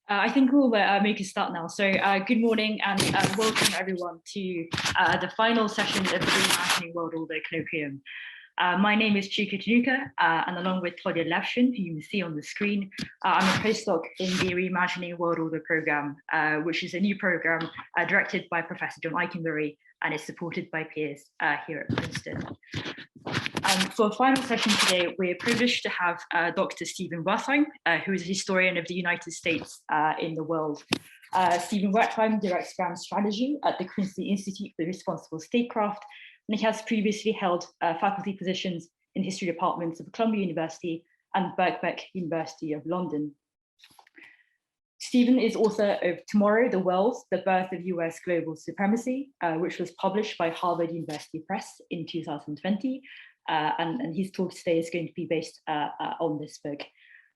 I think we'll make a start now. So good morning and welcome everyone to the final session of the Reimagining World Order Colloquium. My name is Chika Tanuka, and along with Claudia Levshin, who you can see on the screen, I'm a postdoc in the Reimagining World Order program, which is a new program directed by Professor John Eikenberry and is supported by PIIRS here at Princeton. For a final session today, we're privileged to have Dr. Stephen Wertheim, who is a historian of the United States in the world. Stephen Wertheim directs grand strategy at the Quincy Institute for Responsible Statecraft, and he has previously held faculty positions in history departments of Columbia University and Birkbeck University of London. Stephen is author of Tomorrow, the World, The Birth of US Global Supremacy, which was published by Harvard University Press in 2020. And his talk today is going to be based on this book.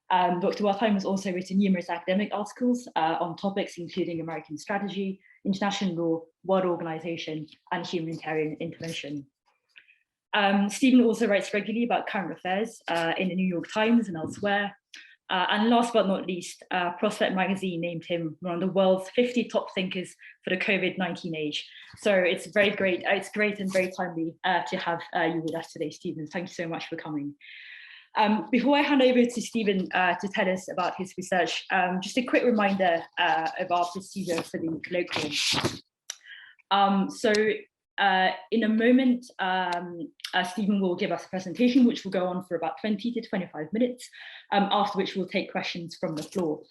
Dr. Wertheim has also written numerous academic articles on topics including American strategy, international law, world organization, and humanitarian intervention. Stephen also writes regularly about current affairs in the New York Times and elsewhere. And last but not least, Prospect Magazine named him one of the world's 50 top thinkers for the COVID-19 age. So it's very great. It's great and very timely to have you with us today, Stephen. Thank you so much for coming. Before I hand over to Stephen to tell us about his research, just a quick reminder of our procedure for the colloquium. In a moment, Stephen will give us a presentation, which will go on for about 20 to 25 minutes, after which we'll take questions from the floor.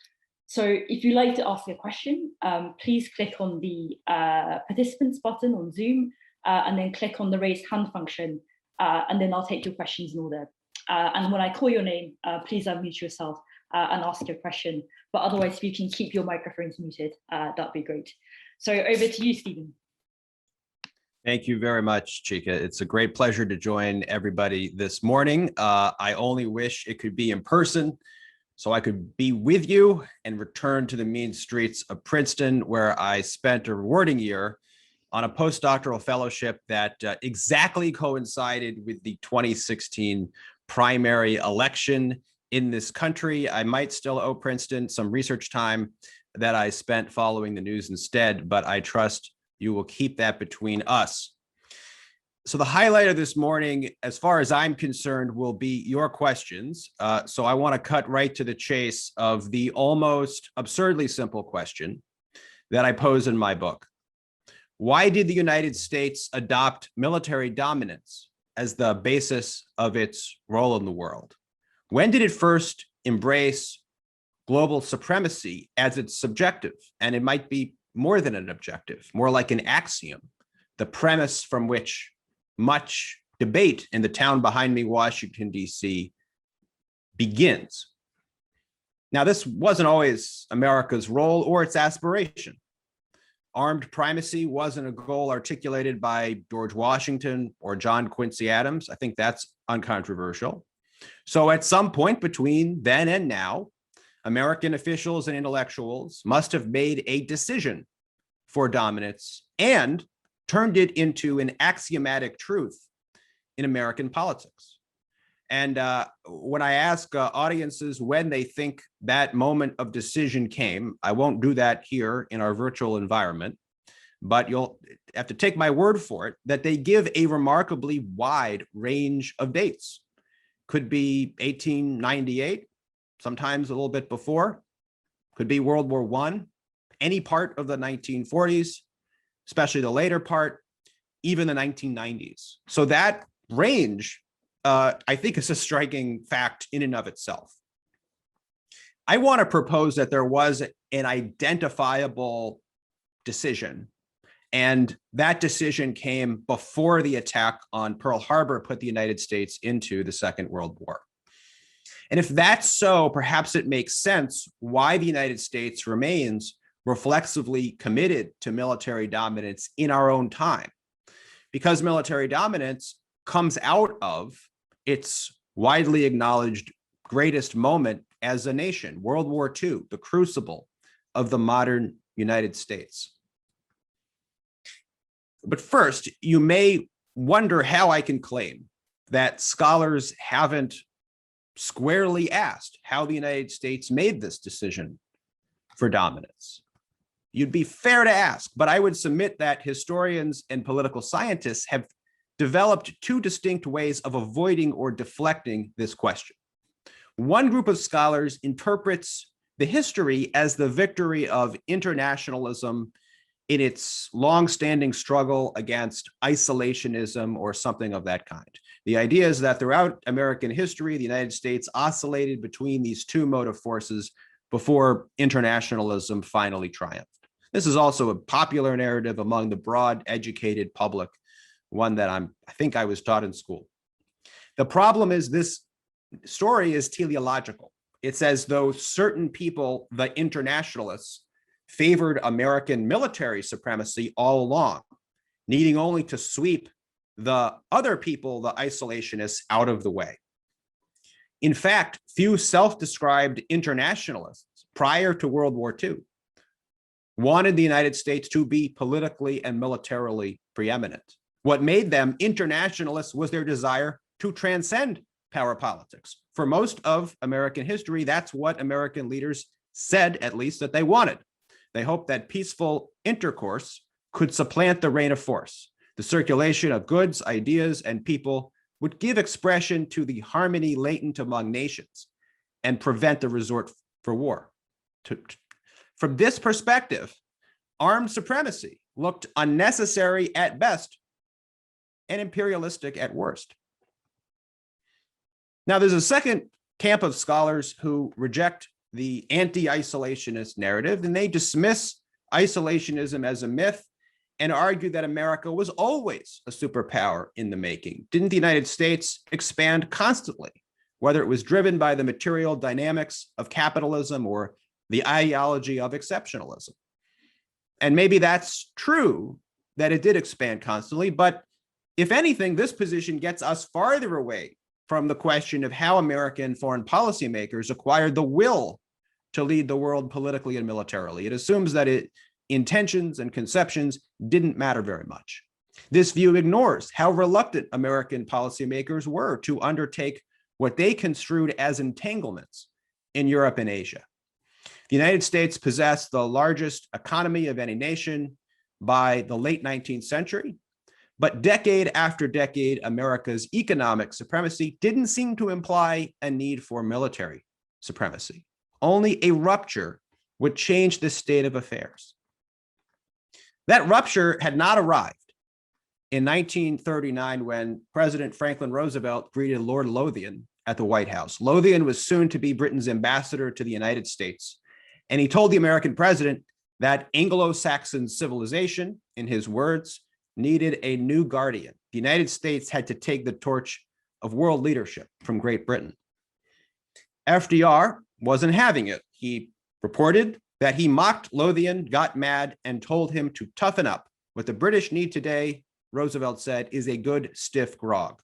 So if you'd like to ask a question, please click on the participants button on Zoom, and then click on the raise hand function, and then I'll take your questions in order. And when I call your name, please unmute yourself and ask your question. But otherwise, if you can keep your microphones muted, that'd be great. So over to you, Stephen. Thank you very much, Chika. It's a great pleasure to join everybody this morning. I only wish it could be in person so I could be with you and return to the mean streets of Princeton, where I spent a rewarding year on a postdoctoral fellowship that exactly coincided with the 2016 primary election in this country. I might still owe Princeton some research time that I spent following the news instead, but I trust you will keep that between us. So the highlight of this morning, as far as I'm concerned, will be your questions. So I want to cut right to the chase of the almost absurdly simple question that I pose in my book. Why did the United States adopt military dominance as the basis of its role in the world? When did it first embrace global supremacy as its subjective? And it might be more than an objective, more like an axiom, the premise from which much debate in the town behind me, Washington, D.C., begins. Now, this wasn't always America's role or its aspiration. Armed primacy wasn't a goal articulated by George Washington or John Quincy Adams. I think that's uncontroversial. So at some point between then and now, American officials and intellectuals must have made a decision for dominance and turned it into an axiomatic truth in American politics. And when I ask audiences when they think that moment of decision came, I won't do that here in our virtual environment, but you'll have to take my word for it that they give a remarkably wide range of dates. Could be 1898, sometimes a little bit before, could be World War I, any part of the 1940s, especially the later part, even the 1990s. So that range, I think, is a striking fact in and of itself. I want to propose that there was an identifiable decision, and that decision came before the attack on Pearl Harbor put the United States into the Second World War. And if that's so, perhaps it makes sense why the United States remains reflexively committed to military dominance in our own time, because military dominance comes out of its widely acknowledged greatest moment as a nation, World War II, the crucible of the modern United States. But first, you may wonder how I can claim that scholars haven't squarely asked how the United States made this decision for dominance? You'd be fair to ask, but I would submit that historians and political scientists have developed two distinct ways of avoiding or deflecting this question. One group of scholars interprets the history as the victory of internationalism in its long-standing struggle against isolationism or something of that kind. The idea is that throughout American history, the United States oscillated between these two motive forces before internationalism finally triumphed. This is also a popular narrative among the broad educated public, one that I think I was taught in school. The problem is this story is teleological. It's as though certain people, the internationalists, favored American military supremacy all along, needing only to sweep the other people, the isolationists, out of the way. In fact, few self-described internationalists prior to World War II wanted the United States to be politically and militarily preeminent. What made them internationalists was their desire to transcend power politics. For most of American history, that's what American leaders said, at least, that they wanted. They hoped that peaceful intercourse could supplant the reign of force. The circulation of goods, ideas, and people would give expression to the harmony latent among nations and prevent the resort for war. From this perspective, armed supremacy looked unnecessary at best and imperialistic at worst. Now, there's a second camp of scholars who reject the anti-isolationist narrative, and they dismiss isolationism as a myth and argue that America was always a superpower in the making. Didn't the United States expand constantly, whether it was driven by the material dynamics of capitalism or the ideology of exceptionalism? And maybe that's true that it did expand constantly, but if anything, this position gets us farther away from the question of how American foreign policymakers acquired the will to lead the world politically and militarily. It assumes that intentions and conceptions didn't matter very much. This view ignores how reluctant American policymakers were to undertake what they construed as entanglements in Europe and Asia. The United States possessed the largest economy of any nation by the late 19th century, but decade after decade, America's economic supremacy didn't seem to imply a need for military supremacy. Only a rupture would change this state of affairs. That rupture had not arrived in 1939 when President Franklin Roosevelt greeted Lord Lothian at the White House. Lothian was soon to be Britain's ambassador to the United States, and he told the American president that Anglo-Saxon civilization, in his words, needed a new guardian. The United States had to take the torch of world leadership from Great Britain. FDR wasn't having it. He reported that he mocked Lothian, got mad, and told him to toughen up. What the British need today, Roosevelt said, is a good stiff grog.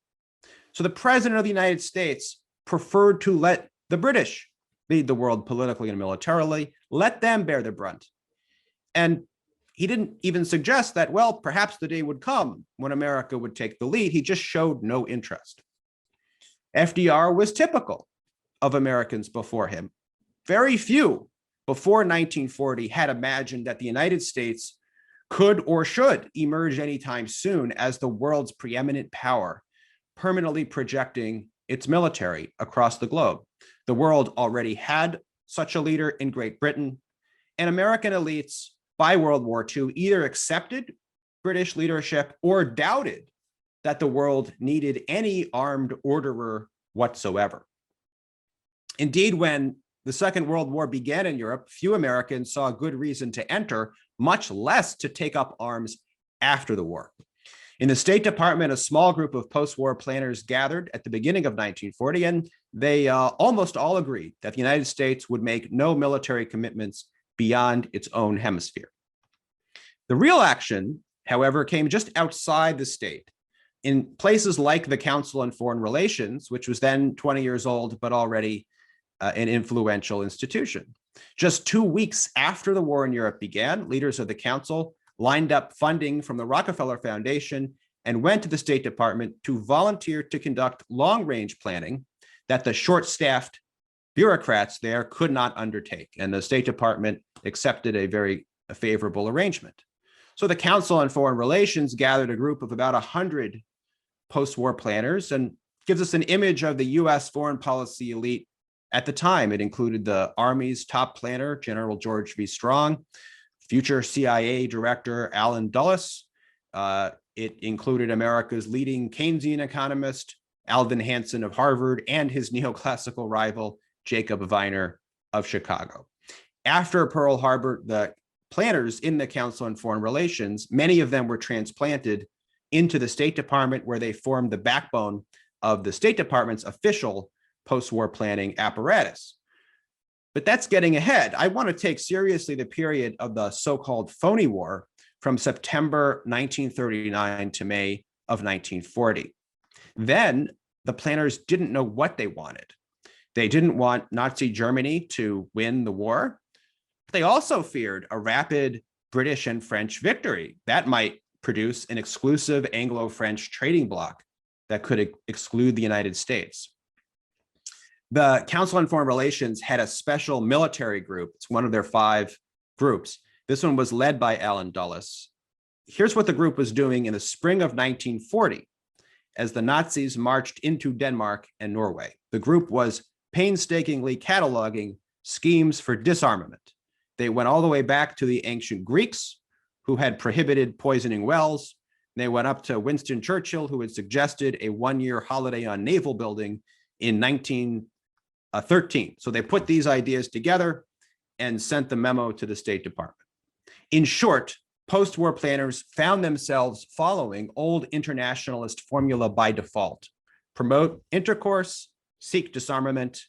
So the president of the United States preferred to let the British lead the world politically and militarily, let them bear the brunt. And he didn't even suggest that, well, perhaps the day would come when America would take the lead. He just showed no interest. FDR was typical of Americans before him. Very few before 1940 had imagined that the United States could or should emerge anytime soon as the world's preeminent power, permanently projecting its military across the globe. The world already had such a leader in Great Britain, and American elites by World War II either accepted British leadership or doubted that the world needed any armed orderer whatsoever. Indeed, when the Second World War began in Europe, few Americans saw good reason to enter, much less to take up arms after the war. In the State Department, a small group of post-war planners gathered at the beginning of 1940, and they almost all agreed that the United States would make no military commitments beyond its own hemisphere. The real action, however, came just outside the state, in places like the Council on Foreign Relations, which was then 20 years old, but already an influential institution. Just 2 weeks after the war in Europe began, leaders of the council lined up funding from the Rockefeller Foundation and went to the State Department to volunteer to conduct long-range planning that the short-staffed bureaucrats there could not undertake. And the State Department accepted a very favorable arrangement. So the Council on Foreign Relations gathered a group of about 100 post-war planners and gives us an image of the US foreign policy elite at the time. It included the Army's top planner, General George V. Strong, future CIA Director Allen Dulles. It included America's leading Keynesian economist, Alvin Hansen of Harvard, and his neoclassical rival, Jacob Viner of Chicago. After Pearl Harbor, the planners in the Council on Foreign Relations, many of them were transplanted into the State Department, where they formed the backbone of the State Department's official post-war planning apparatus. But that's getting ahead. I want to take seriously the period of the so-called phony war from September 1939 to May of 1940. Then the planners didn't know what they wanted. They didn't want Nazi Germany to win the war. They also feared a rapid British and French victory. That might produce an exclusive Anglo-French trading bloc that could exclude the United States. The Council on Foreign Relations had a special military group. It's one of their 5 groups. This one was led by Allen Dulles. Here's what the group was doing in the spring of 1940 as the Nazis marched into Denmark and Norway. The group was painstakingly cataloging schemes for disarmament. They went all the way back to the ancient Greeks, who had prohibited poisoning wells. They went up to Winston Churchill, who had suggested a 1-year holiday on naval building in 1913. So they put these ideas together and sent the memo to the State Department. In short, post-war planners found themselves following old internationalist formula by default: promote intercourse, seek disarmament,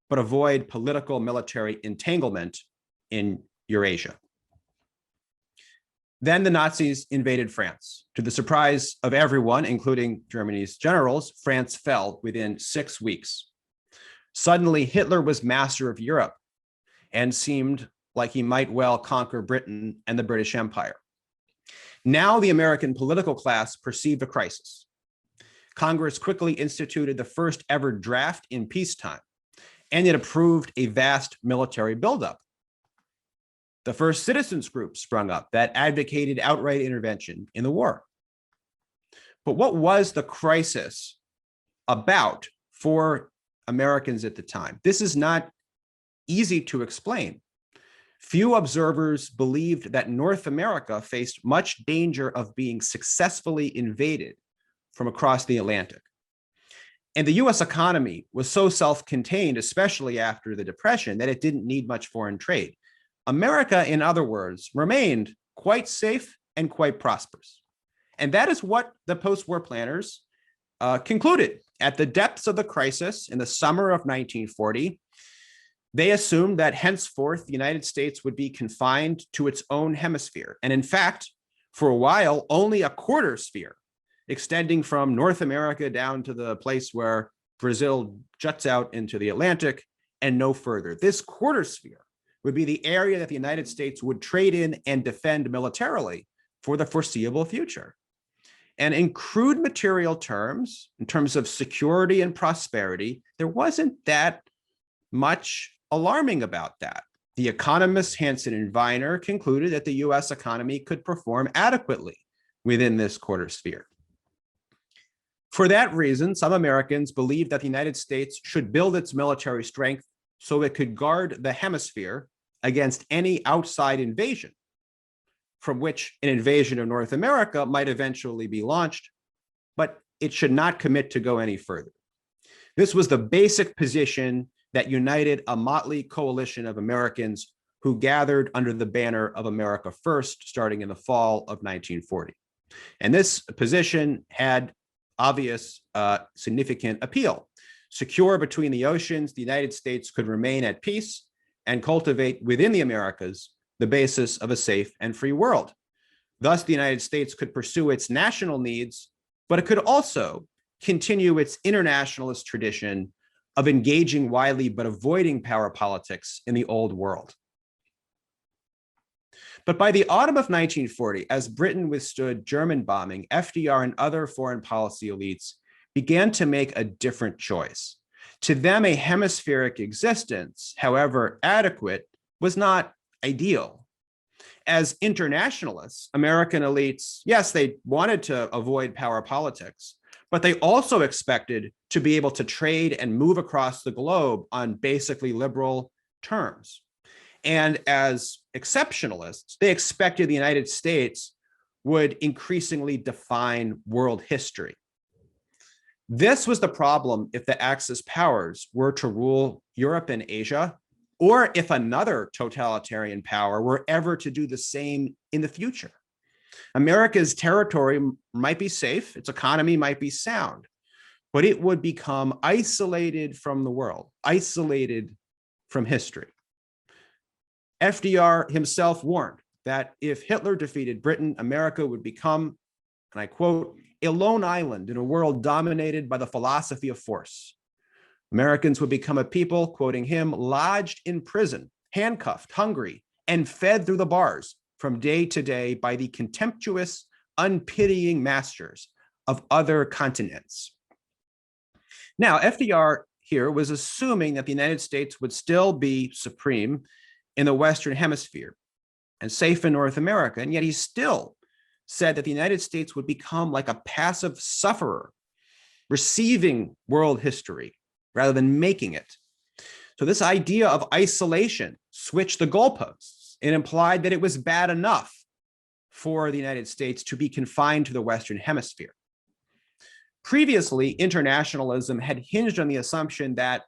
but avoid political military entanglement in Eurasia. Then the Nazis invaded France. To the surprise of everyone, including Germany's generals, France fell within 6 weeks. Suddenly, Hitler was master of Europe and seemed like he might well conquer Britain and the British Empire. Now the American political class perceived a crisis. Congress quickly instituted the first ever draft in peacetime, and it approved a vast military buildup. The first citizens group sprung up that advocated outright intervention in the war. But what was the crisis about for Americans at the time? This is not easy to explain. Few observers believed that North America faced much danger of being successfully invaded from across the Atlantic. And the US economy was so self-contained, especially after the Depression, that it didn't need much foreign trade. America, in other words, remained quite safe and quite prosperous. And that is what the post-war planners concluded. At the depths of the crisis in the summer of 1940, they assumed that henceforth the United States would be confined to its own hemisphere. And in fact, for a while, only a quarter sphere, extending from North America down to the place where Brazil juts out into the Atlantic and no further. This quarter sphere would be the area that the United States would trade in and defend militarily for the foreseeable future. And in crude material terms, in terms of security and prosperity, there wasn't that much alarming about that. The economists Hansen and Viner concluded that the US economy could perform adequately within this quarter sphere. For that reason, some Americans believed that the United States should build its military strength so it could guard the hemisphere against any outside invasion, from which an invasion of North America might eventually be launched, but it should not commit to go any further. This was the basic position that united a motley coalition of Americans who gathered under the banner of America First, starting in the fall of 1940. And this position had obvious significant appeal. Secure between the oceans, the United States could remain at peace and cultivate within the Americas the basis of a safe and free world. Thus, the United States could pursue its national needs, but it could also continue its internationalist tradition of engaging widely but avoiding power politics in the old world. But by the autumn of 1940, as Britain withstood German bombing, FDR and other foreign policy elites began to make a different choice. To them, a hemispheric existence, however adequate, was not ideal. As internationalists, American elites, yes, they wanted to avoid power politics, but they also expected to be able to trade and move across the globe on basically liberal terms. And as exceptionalists, they expected the United States would increasingly define world history. This was the problem if the Axis powers were to rule Europe and Asia, or if another totalitarian power were ever to do the same in the future. America's territory might be safe, its economy might be sound, but it would become isolated from the world, isolated from history. FDR himself warned that if Hitler defeated Britain, America would become, and I quote, a lone island in a world dominated by the philosophy of force. Americans would become a people, quoting him, lodged in prison, handcuffed, hungry, and fed through the bars from day to day by the contemptuous, unpitying masters of other continents. Now, FDR here was assuming that the United States would still be supreme in the Western Hemisphere and safe in North America, and yet he still said that the United States would become like a passive sufferer, receiving world history rather than making it. So this idea of isolation switched the goalposts and implied that it was bad enough for the United States to be confined to the Western Hemisphere. Previously, internationalism had hinged on the assumption that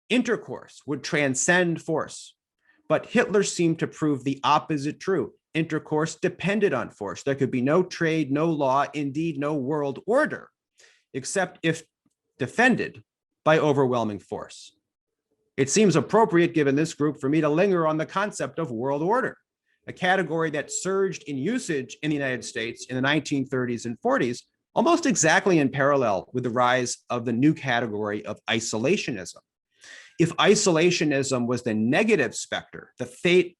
intercourse would transcend force, but Hitler seemed to prove the opposite true. Intercourse depended on force. There could be no trade, no law, indeed no world order, except if defended by overwhelming force. It seems appropriate, given this group, for me to linger on the concept of world order, a category that surged in usage in the United States in the 1930s and 40s, almost exactly in parallel with the rise of the new category of isolationism. If isolationism was the negative specter, the fate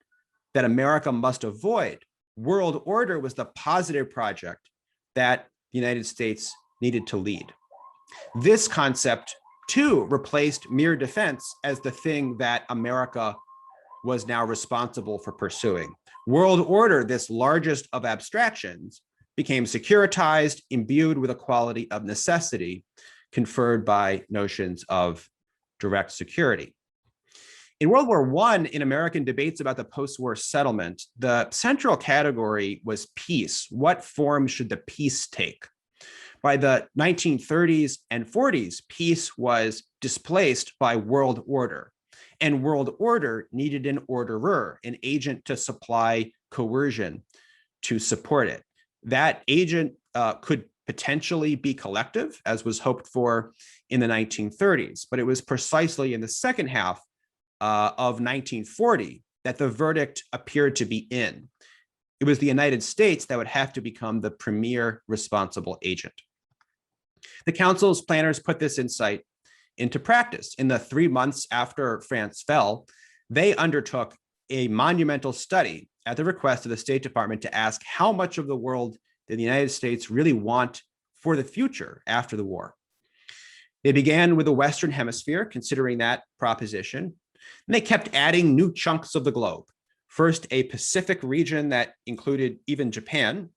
that America must avoid, world order was the positive project that the United States needed to lead. This concept, too, replaced mere defense as the thing that America was now responsible for pursuing. World order, this largest of abstractions, became securitized, imbued with a quality of necessity conferred by notions of direct security. In World War I, in American debates about the post-war settlement, the central category was peace. What form should the peace take? By the 1930s and 40s, peace was displaced by world order, and world order needed an orderer, an agent to supply coercion to support it. That agent could potentially be collective, as was hoped for in the 1930s, but it was precisely in the second half of 1940 that the verdict appeared to be in. It was the United States that would have to become the premier responsible agent. The Council's planners put this insight into practice. In the 3 months after France fell, they undertook a monumental study at the request of the State Department to ask how much of the world did the United States really want for the future after the war. They began with the Western Hemisphere, considering that proposition, and they kept adding new chunks of the globe. First, a Pacific region that included even Japan,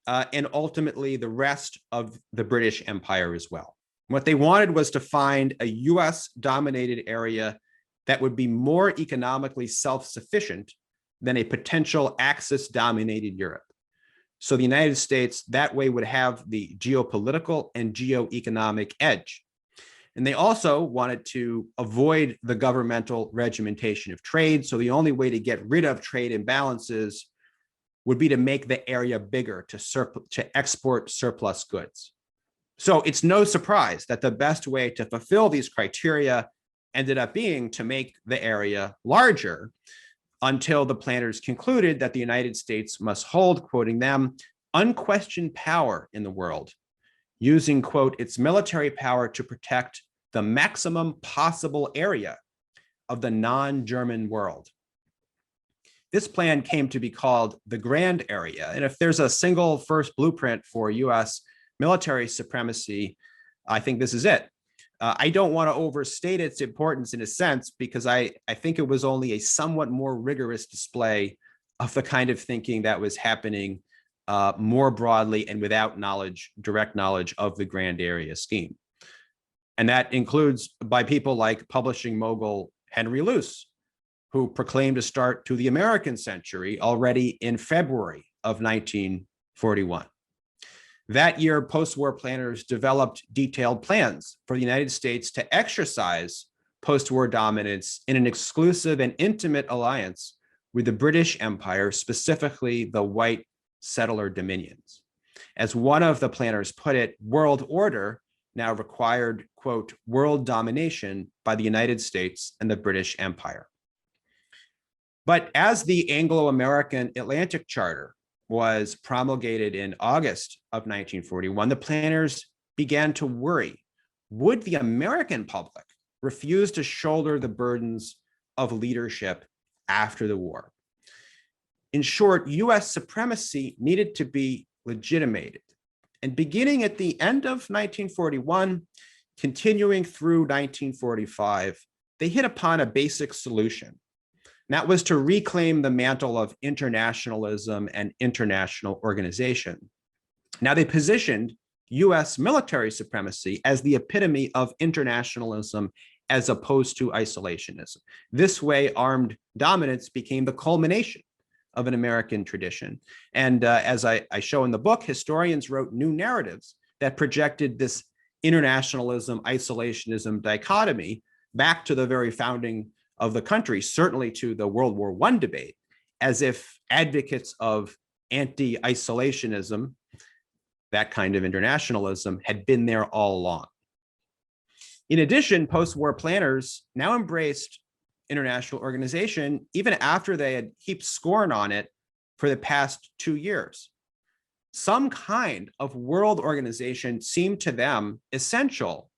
and ultimately the rest of the British Empire as well. What they wanted was to find a US-dominated area that would be more economically self-sufficient than a potential Axis-dominated Europe. So the United States that way would have the geopolitical and geoeconomic edge. And they also wanted to avoid the governmental regimentation of trade. So the only way to get rid of trade imbalances would be to make the area bigger, to export surplus goods. So it's no surprise that the best way to fulfill these criteria ended up being to make the area larger, until the planners concluded that the United States must hold, quoting them, unquestioned power in the world, using, quote, its military power to protect the maximum possible area of the non-German world. This plan came to be called the Grand Area. And if there's a single first blueprint for US military supremacy, I think this is it. I don't want to overstate its importance in a sense, because I think it was only a somewhat more rigorous display of the kind of thinking that was happening more broadly and without direct knowledge of the grand area scheme. And that includes by people like publishing mogul Henry Luce, who proclaimed a start to the American century already in February of 1941. That year, post-war planners developed detailed plans for the United States to exercise post-war dominance in an exclusive and intimate alliance with the British Empire, specifically the white settler dominions. As one of the planners put it, world order now required, quote, world domination by the United States and the British Empire. But as the Anglo-American Atlantic Charter was promulgated in August of 1941, the planners began to worry. Would the American public refuse to shoulder the burdens of leadership after the war? In short, US supremacy needed to be legitimated. And beginning at the end of 1941, continuing through 1945, they hit upon a basic solution. And that was to reclaim the mantle of internationalism and international organization. Now, they positioned US military supremacy as the epitome of internationalism as opposed to isolationism. This way, armed dominance became the culmination of an American tradition. And as I show in the book, historians wrote new narratives that projected this internationalism, isolationism dichotomy back to the very founding of the country, certainly to the World War I debate, as if advocates of anti-isolationism, that kind of internationalism, had been there all along. In addition, post-war planners now embraced international organization even after they had heaped scorn on it for the past 2 years. Some kind of world organization seemed to them essential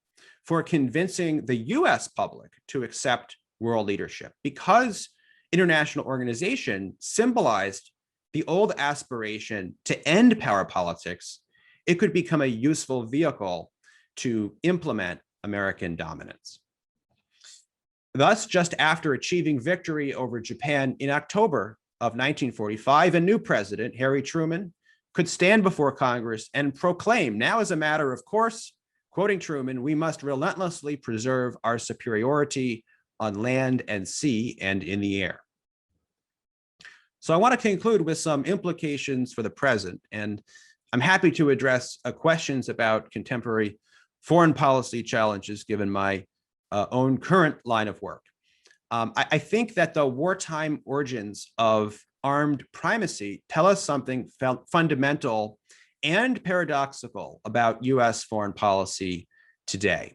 for convincing the US public to accept world leadership, because international organization symbolized the old aspiration to end power politics. It could become a useful vehicle to implement American dominance. Thus, just after achieving victory over Japan in October of 1945, a new president, Harry Truman, could stand before Congress and proclaim, now as a matter of course, quoting Truman, "We must relentlessly preserve our superiority on land and sea and in the air." So I want to conclude with some implications for the present, and I'm happy to address questions about contemporary foreign policy challenges given my own current line of work. I think that the wartime origins of armed primacy tell us something fundamental and paradoxical about US foreign policy today.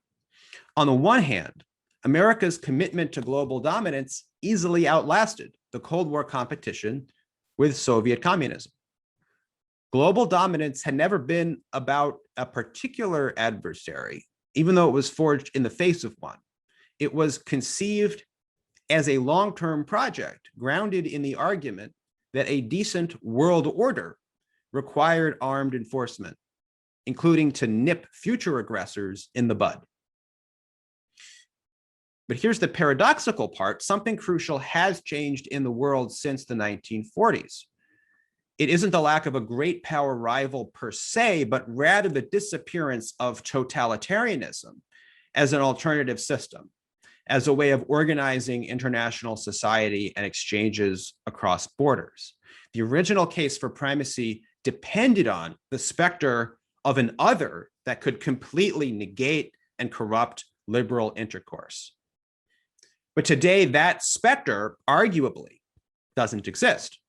On the one hand, America's commitment to global dominance easily outlasted the Cold War competition with Soviet communism. Global dominance had never been about a particular adversary, even though it was forged in the face of one. It was conceived as a long-term project grounded in the argument that a decent world order required armed enforcement, including to nip future aggressors in the bud. But here's the paradoxical part. Something crucial has changed in the world since the 1940s. It isn't the lack of a great power rival per se, but rather the disappearance of totalitarianism as an alternative system, as a way of organizing international society and exchanges across borders. The original case for primacy depended on the specter of an other that could completely negate and corrupt liberal intercourse. But today, that specter arguably doesn't exist.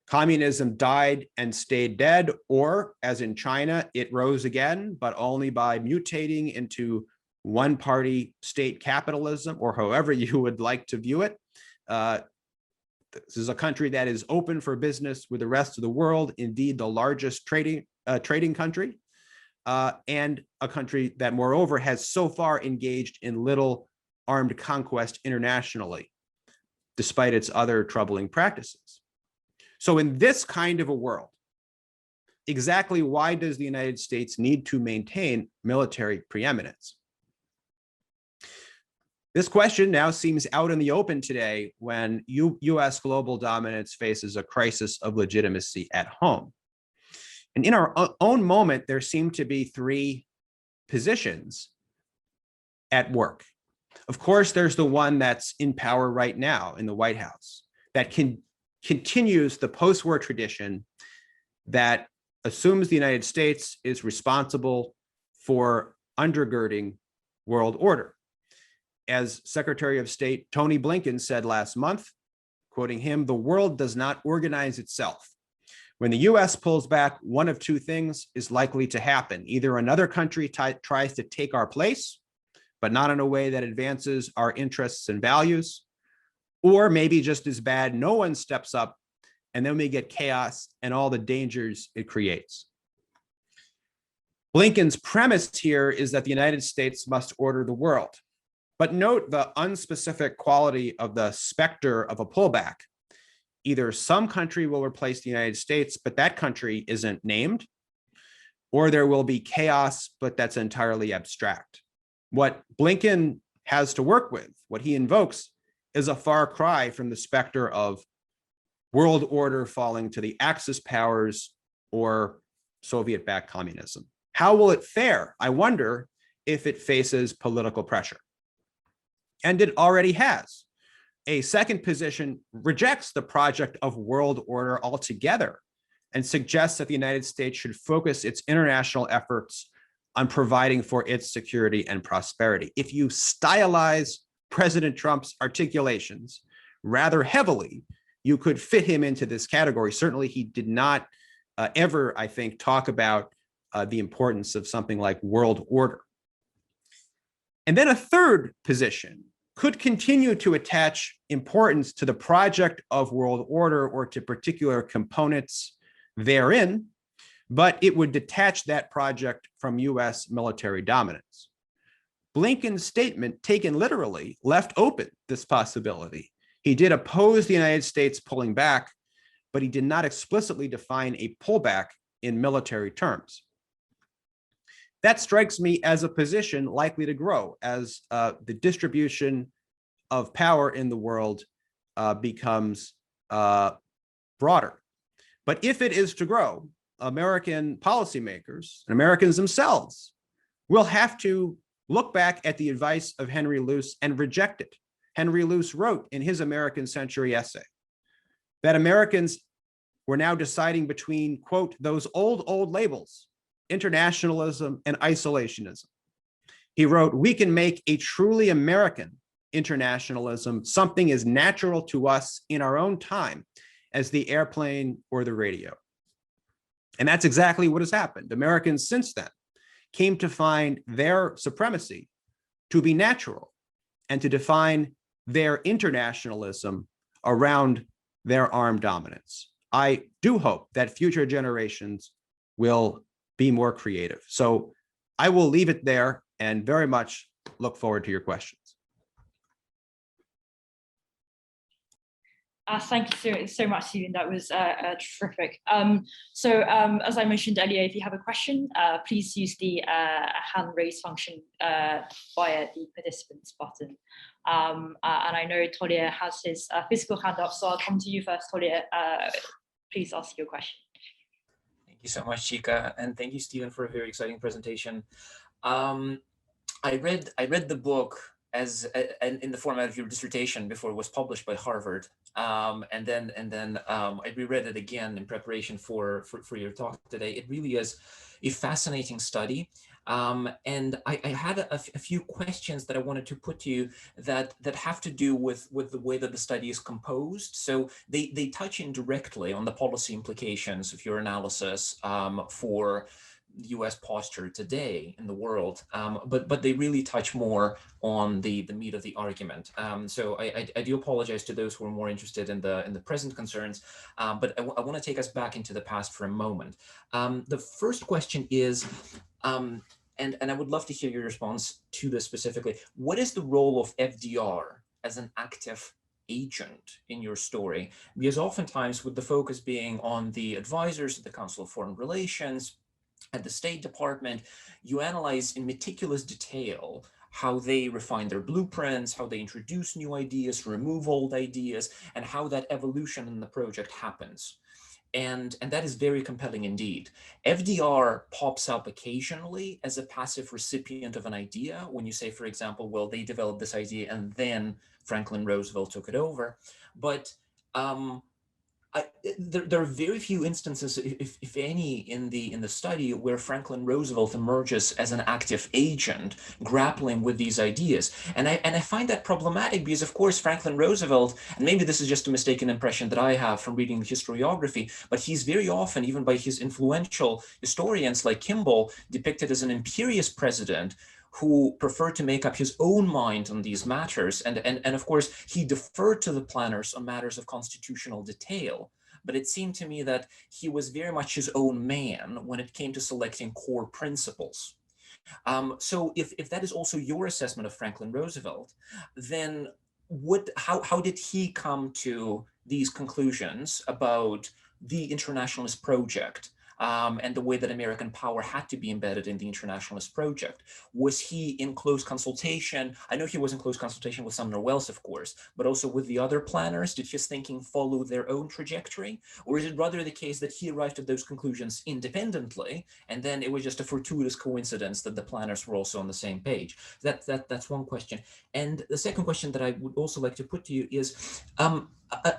Communism died and stayed dead, or as in China, it rose again, but only by mutating into one-party state capitalism, or however you would like to view it. This is a country that is open for business with the rest of the world, indeed the largest trading country, and a country that moreover has so far engaged in little armed conquest internationally, despite its other troubling practices. So in this kind of a world, exactly why does the United States need to maintain military preeminence? This question now seems out in the open today when US global dominance faces a crisis of legitimacy at home. And in our own moment, there seem to be three positions at work. Of course, there's the one that's in power right now in the White House that continues the post-war tradition that assumes the United States is responsible for undergirding world order. As Secretary of State Tony Blinken said last month, quoting him, "The world does not organize itself. When the US pulls back, one of two things is likely to happen. Either another country tries to take our place, but not in a way that advances our interests and values, or maybe just as bad, no one steps up, and then we get chaos and all the dangers it creates." Blinken's premise here is that the United States must order the world. But note the unspecific quality of the specter of a pullback. Either some country will replace the United States, but that country isn't named, or there will be chaos, but that's entirely abstract. What Blinken has to work with, what he invokes, is a far cry from the specter of world order falling to the Axis powers or Soviet-backed communism. How will it fare? I wonder if it faces political pressure. And it already has. A second position rejects the project of world order altogether and suggests that the United States should focus its international efforts on providing for its security and prosperity. If you stylize President Trump's articulations rather heavily, you could fit him into this category. Certainly, he did not ever, I think, talk about the importance of something like world order. And then a third position could continue to attach importance to the project of world order or to particular components therein, but it would detach that project from US military dominance. Blinken's statement, taken literally, left open this possibility. He did oppose the United States pulling back, but he did not explicitly define a pullback in military terms. That strikes me as a position likely to grow as the distribution of power in the world becomes broader. But if it is to grow, American policymakers and Americans themselves will have to look back at the advice of Henry Luce and reject it. Henry Luce wrote in his American Century essay that Americans were now deciding between, quote, those old labels, internationalism and isolationism. He wrote, "We can make a truly American internationalism something as natural to us in our own time as the airplane or the radio." And that's exactly what has happened. Americans since then came to find their supremacy to be natural and to define their internationalism around their armed dominance. I do hope that future generations will be more creative. So I will leave it there and very much look forward to your questions. Thank you so much, Stephen. That was terrific. As I mentioned earlier, if you have a question, please use the hand raise function via the participants button. And I know Tolia has his physical hand up, so I'll come to you first, Tolia. Please ask your question. Thank you so much, Chika, and thank you, Stephen, for a very exciting presentation. I read the book as in the format of your dissertation before it was published by Harvard, and then I reread it again in preparation for your talk today. It really is a fascinating study, and I had a few questions that I wanted to put to you that have to do with the way that the study is composed. So they touch indirectly on the policy implications of your analysis for the US posture today in the world, but they really touch more on the meat of the argument. So I do apologize to those who are more interested in the present concerns, but I want to take us back into the past for a moment. The first question is, and I would love to hear your response to this specifically. What is the role of FDR as an active agent in your story? Because oftentimes with the focus being on the advisors of the Council of Foreign Relations, at the State Department, you analyze in meticulous detail how they refine their blueprints, how they introduce new ideas, remove old ideas, and how that evolution in the project happens. And that is very compelling indeed. FDR pops up occasionally as a passive recipient of an idea. When you say, for example, well, they developed this idea and then Franklin Roosevelt took it over. But there are very few instances, if any, in the study where Franklin Roosevelt emerges as an active agent grappling with these ideas, and I find that problematic because, of course, Franklin Roosevelt, and maybe this is just a mistaken impression that I have from reading the historiography, but he's very often, even by his influential historians like Kimball, depicted as an imperious president who preferred to make up his own mind on these matters. And of course, he deferred to the planners on matters of constitutional detail. But it seemed to me that he was very much his own man when it came to selecting core principles. So if that is also your assessment of Franklin Roosevelt, then how did he come to these conclusions about the internationalist project? And the way that American power had to be embedded in the internationalist project? Was he in close consultation? I know he was in close consultation with Sumner Welles, of course, but also with the other planners. Did his thinking follow their own trajectory? Or is it rather the case that he arrived at those conclusions independently, and then it was just a fortuitous coincidence that the planners were also on the same page? That's one question. And the second question that I would also like to put to you is,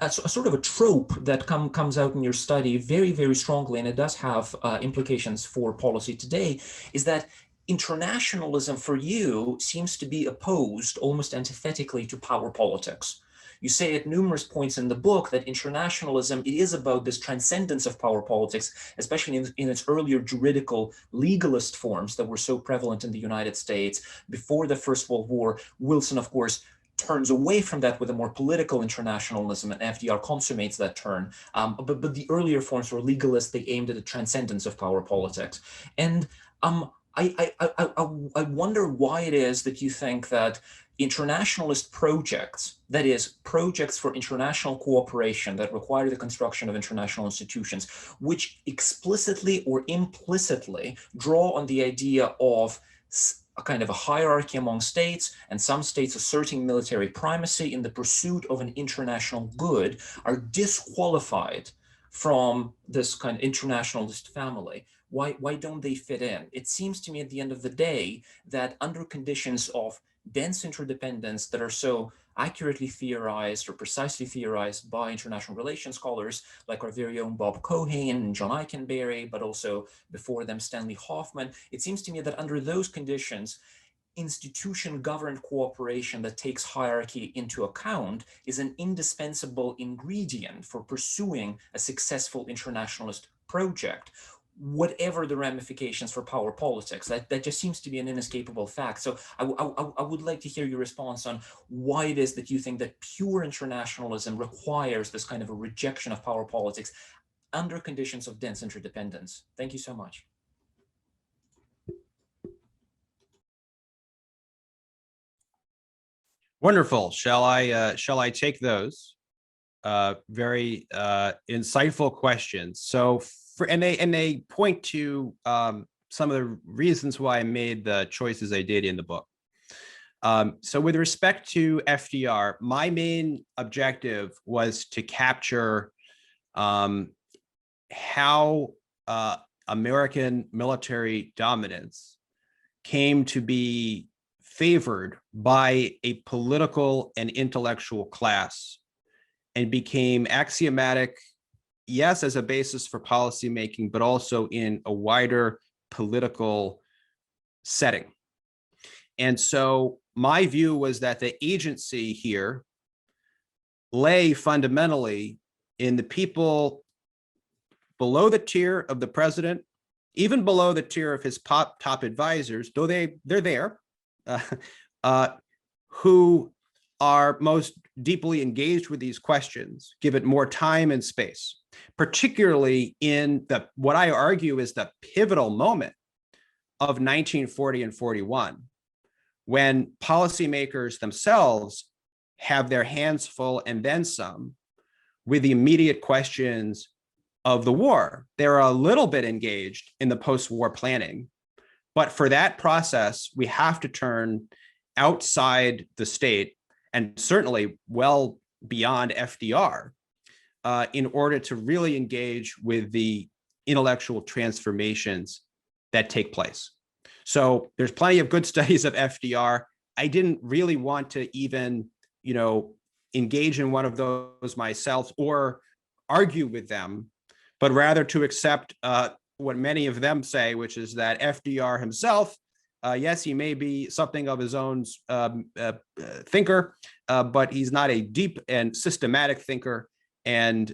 a sort of a trope that comes out in your study very, very strongly, and it does have implications for policy today, is that internationalism for you seems to be opposed almost antithetically to power politics. You say at numerous points in the book that internationalism, it is about this transcendence of power politics, especially in its earlier juridical legalist forms that were so prevalent in the United States before the First World War. Wilson, of course, turns away from that with a more political internationalism, and FDR consummates that turn. But the earlier forms were legalist. They aimed at the transcendence of power politics. And I wonder why it is that you think that internationalist projects, that is, projects for international cooperation that require the construction of international institutions, which explicitly or implicitly draw on the idea of a kind of a hierarchy among states, and some states asserting military primacy in the pursuit of an international good, are disqualified from this kind of internationalist family. Why don't they fit in? It seems to me at the end of the day that under conditions of dense interdependence that are so accurately theorized or precisely theorized by international relations scholars like our very own Bob Cohen and John Eikenberry, but also before them Stanley Hoffman, it seems to me that under those conditions, institution-governed cooperation that takes hierarchy into account is an indispensable ingredient for pursuing a successful internationalist project, whatever the ramifications for power politics. That just seems to be an inescapable fact. So I would like to hear your response on why it is that you think that pure internationalism requires this kind of a rejection of power politics under conditions of dense interdependence. Thank you so much. Wonderful. Shall I take those? Very insightful questions. So, and they point to some of the reasons why I made the choices I did in the book. So with respect to FDR, my main objective was to capture how American military dominance came to be favored by a political and intellectual class and became axiomatic, yes, as a basis for policymaking, but also in a wider political setting. And so my view was that the agency here lay fundamentally in the people below the tier of the president, even below the tier of his top advisors, though they're there, who are most deeply engaged with these questions, give it more time and space, particularly in what I argue is the pivotal moment of 1940 and 41, when policymakers themselves have their hands full and then some with the immediate questions of the war. They're a little bit engaged in the post-war planning, but for that process, we have to turn outside the state, and certainly well beyond FDR, in order to really engage with the intellectual transformations that take place. So there's plenty of good studies of FDR. I didn't really want to even, engage in one of those myself or argue with them, but rather to accept what many of them say, which is that FDR himself, yes, he may be something of his own thinker, but he's not a deep and systematic thinker. And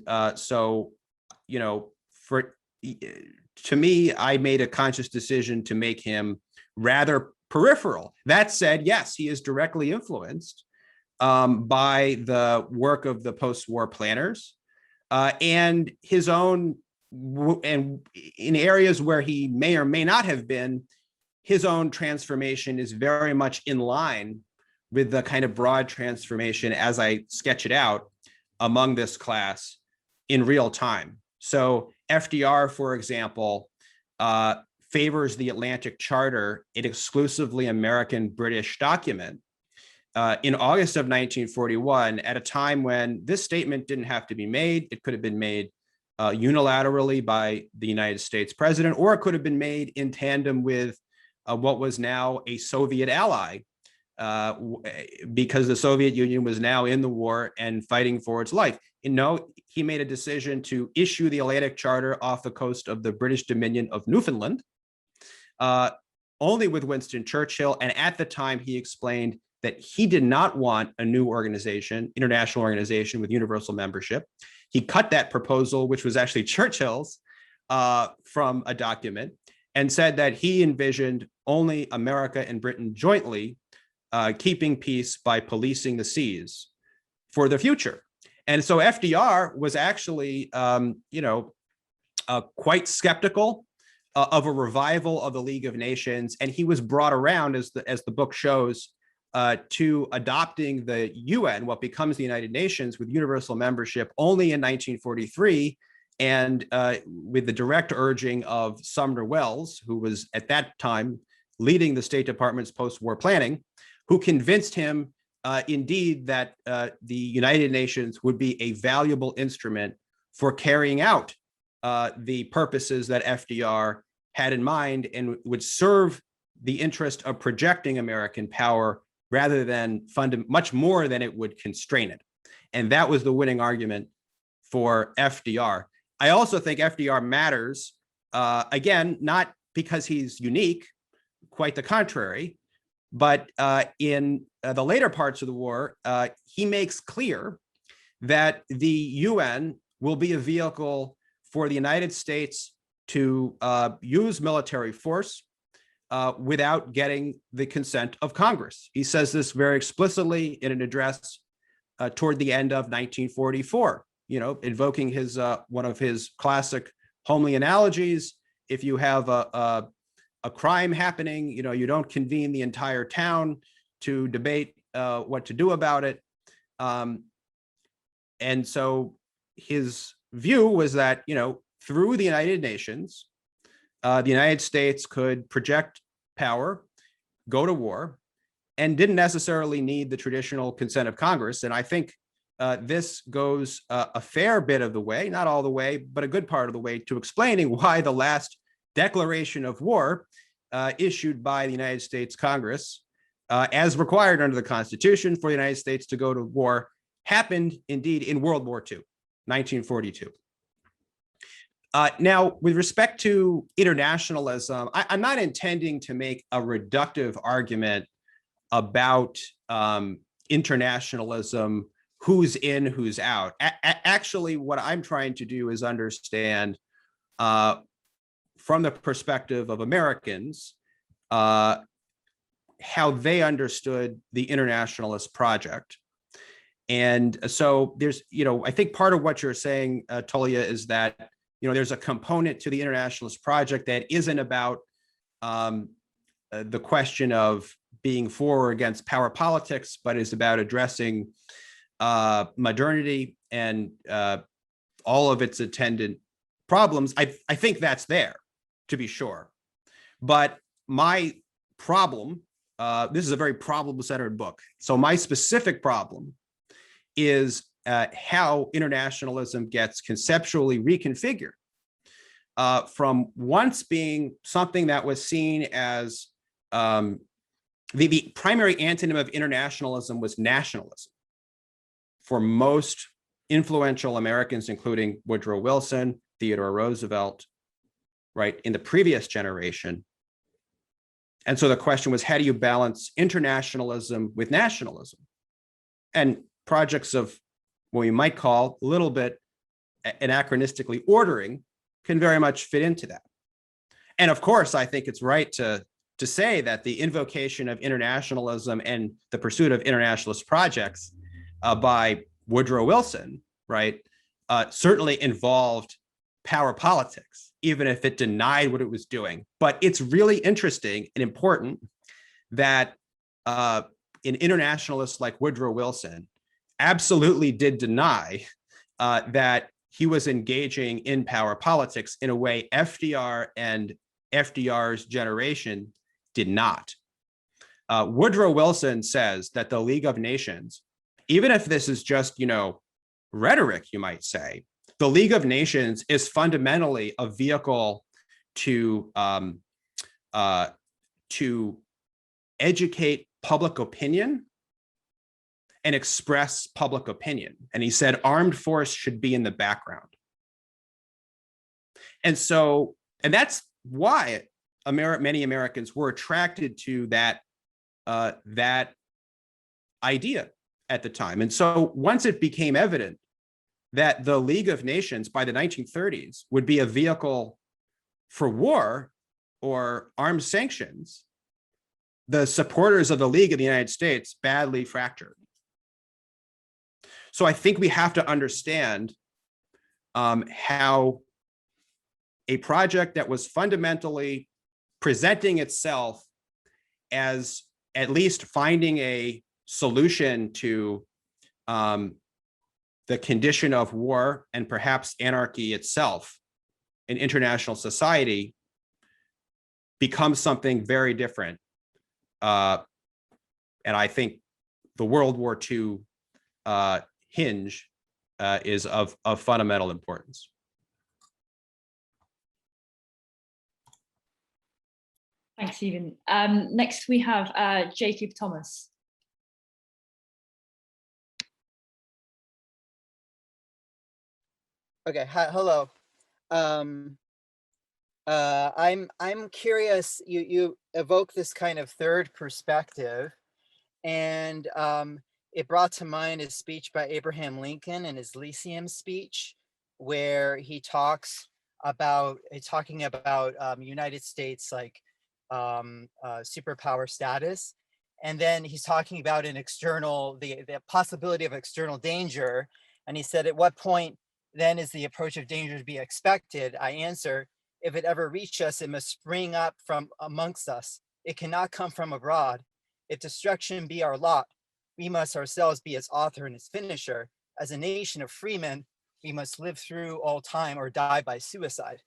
to me, I made a conscious decision to make him rather peripheral. That said, yes, he is directly influenced by the work of the post-war planners and his own, and in areas where he may or may not have been, his own transformation is very much in line with the kind of broad transformation as I sketch it out among this class in real time. So FDR, for example, favors the Atlantic Charter, an exclusively American-British document, in August of 1941, at a time when this statement didn't have to be made. It could have been made unilaterally by the United States president, or it could have been made in tandem with what was now a Soviet ally, because the Soviet Union was now in the war and fighting for its life. He made a decision to issue the Atlantic Charter off the coast of the British Dominion of Newfoundland, only with Winston Churchill. And at the time, he explained that he did not want a new organization, international organization with universal membership. He cut that proposal, which was actually Churchill's, from a document, and said that he envisioned only America and Britain jointly keeping peace by policing the seas for the future. And so FDR was actually, quite skeptical of a revival of the League of Nations, and he was brought around, as the book shows, to adopting the UN, what becomes the United Nations, with universal membership only in 1943, and with the direct urging of Sumner Welles, who was at that time leading the State Department's post-war planning, who convinced him indeed that the United Nations would be a valuable instrument for carrying out the purposes that FDR had in mind, and would serve the interest of projecting American power rather than fund much more than it would constrain it. And that was the winning argument for FDR. I also think FDR matters, again, not because he's unique, quite the contrary, but in the later parts of the war, he makes clear that the UN will be a vehicle for the United States to use military force without getting the consent of Congress. He says this very explicitly in an address toward the end of 1944, invoking his one of his classic homely analogies. If you have a crime happening, you don't convene the entire town to debate what to do about it. And so his view was that, through the United Nations, the United States could project power, go to war, and didn't necessarily need the traditional consent of Congress. And I think this goes a fair bit of the way, not all the way, but a good part of the way, to explaining why the last declaration of war issued by the United States Congress, as required under the Constitution for the United States to go to war, happened indeed in World War II, 1942. Now, with respect to internationalism, I'm not intending to make a reductive argument about internationalism, who's in, who's out. Actually, what I'm trying to do is understand from the perspective of Americans, how they understood the internationalist project. And so there's, I think part of what you're saying, Tolia, is that, there's a component to the internationalist project that isn't about the question of being for or against power politics, but is about addressing modernity and all of its attendant problems. I think that's there, to be sure. But my problem this is a very problem-centered book. So my specific problem is how internationalism gets conceptually reconfigured from once being something that was seen as the primary antonym of internationalism was nationalism for most influential Americans, including Woodrow Wilson, Theodore Roosevelt, right, in the previous generation. And so the question was, how do you balance internationalism with nationalism? And projects of what we might call a little bit anachronistically ordering can very much fit into that. And of course, I think it's right to say that the invocation of internationalism and the pursuit of internationalist projects by Woodrow Wilson, right, certainly involved power politics, even if it denied what it was doing. But it's really interesting and important that an internationalist like Woodrow Wilson absolutely did deny that he was engaging in power politics in a way FDR and FDR's generation did not. Woodrow Wilson says that the League of Nations, even if this is just, rhetoric, you might say, the League of Nations is fundamentally a vehicle to educate public opinion and express public opinion. And he said armed force should be in the background. And that's why many Americans were attracted to that idea at the time. And so once it became evident that the League of Nations by the 1930s would be a vehicle for war or armed sanctions, the supporters of the League of the United States badly fractured. So I think we have to understand how a project that was fundamentally presenting itself as at least finding a solution to the condition of war and perhaps anarchy itself in international society becomes something very different. And I think the World War II hinge is of fundamental importance. Thanks, Stephen. Next, we have Jacob Thomas. Okay, hi, hello. I'm curious. You evoke this kind of third perspective, and it brought to mind a speech by Abraham Lincoln in his Lyceum speech, where he talking about United States like superpower status, and then he's talking about an external the possibility of external danger, and he said, at what point then is the approach of danger to be expected? I answer, if it ever reach us, it must spring up from amongst us. It cannot come from abroad. If destruction be our lot, we must ourselves be its author and its finisher. As a nation of freemen, we must live through all time or die by suicide.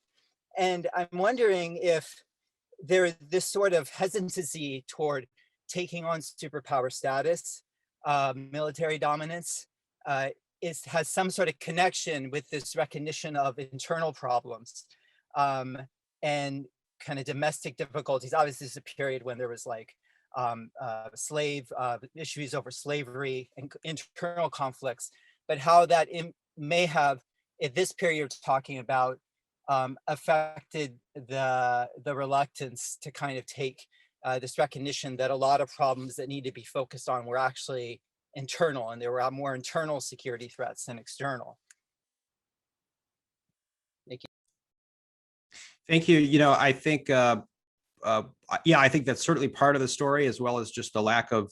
And I'm wondering if there is this sort of hesitancy toward taking on superpower status, military dominance, has some sort of connection with this recognition of internal problems and kind of domestic difficulties. Obviously, it's a period when there was like slave issues over slavery and internal conflicts, but how that may have, at this period you're talking about, affected the reluctance to kind of take this recognition that a lot of problems that need to be focused on were actually internal, and there were more internal security threats than external. Thank you. Thank you. I think, I think that's certainly part of the story, as well as just the lack of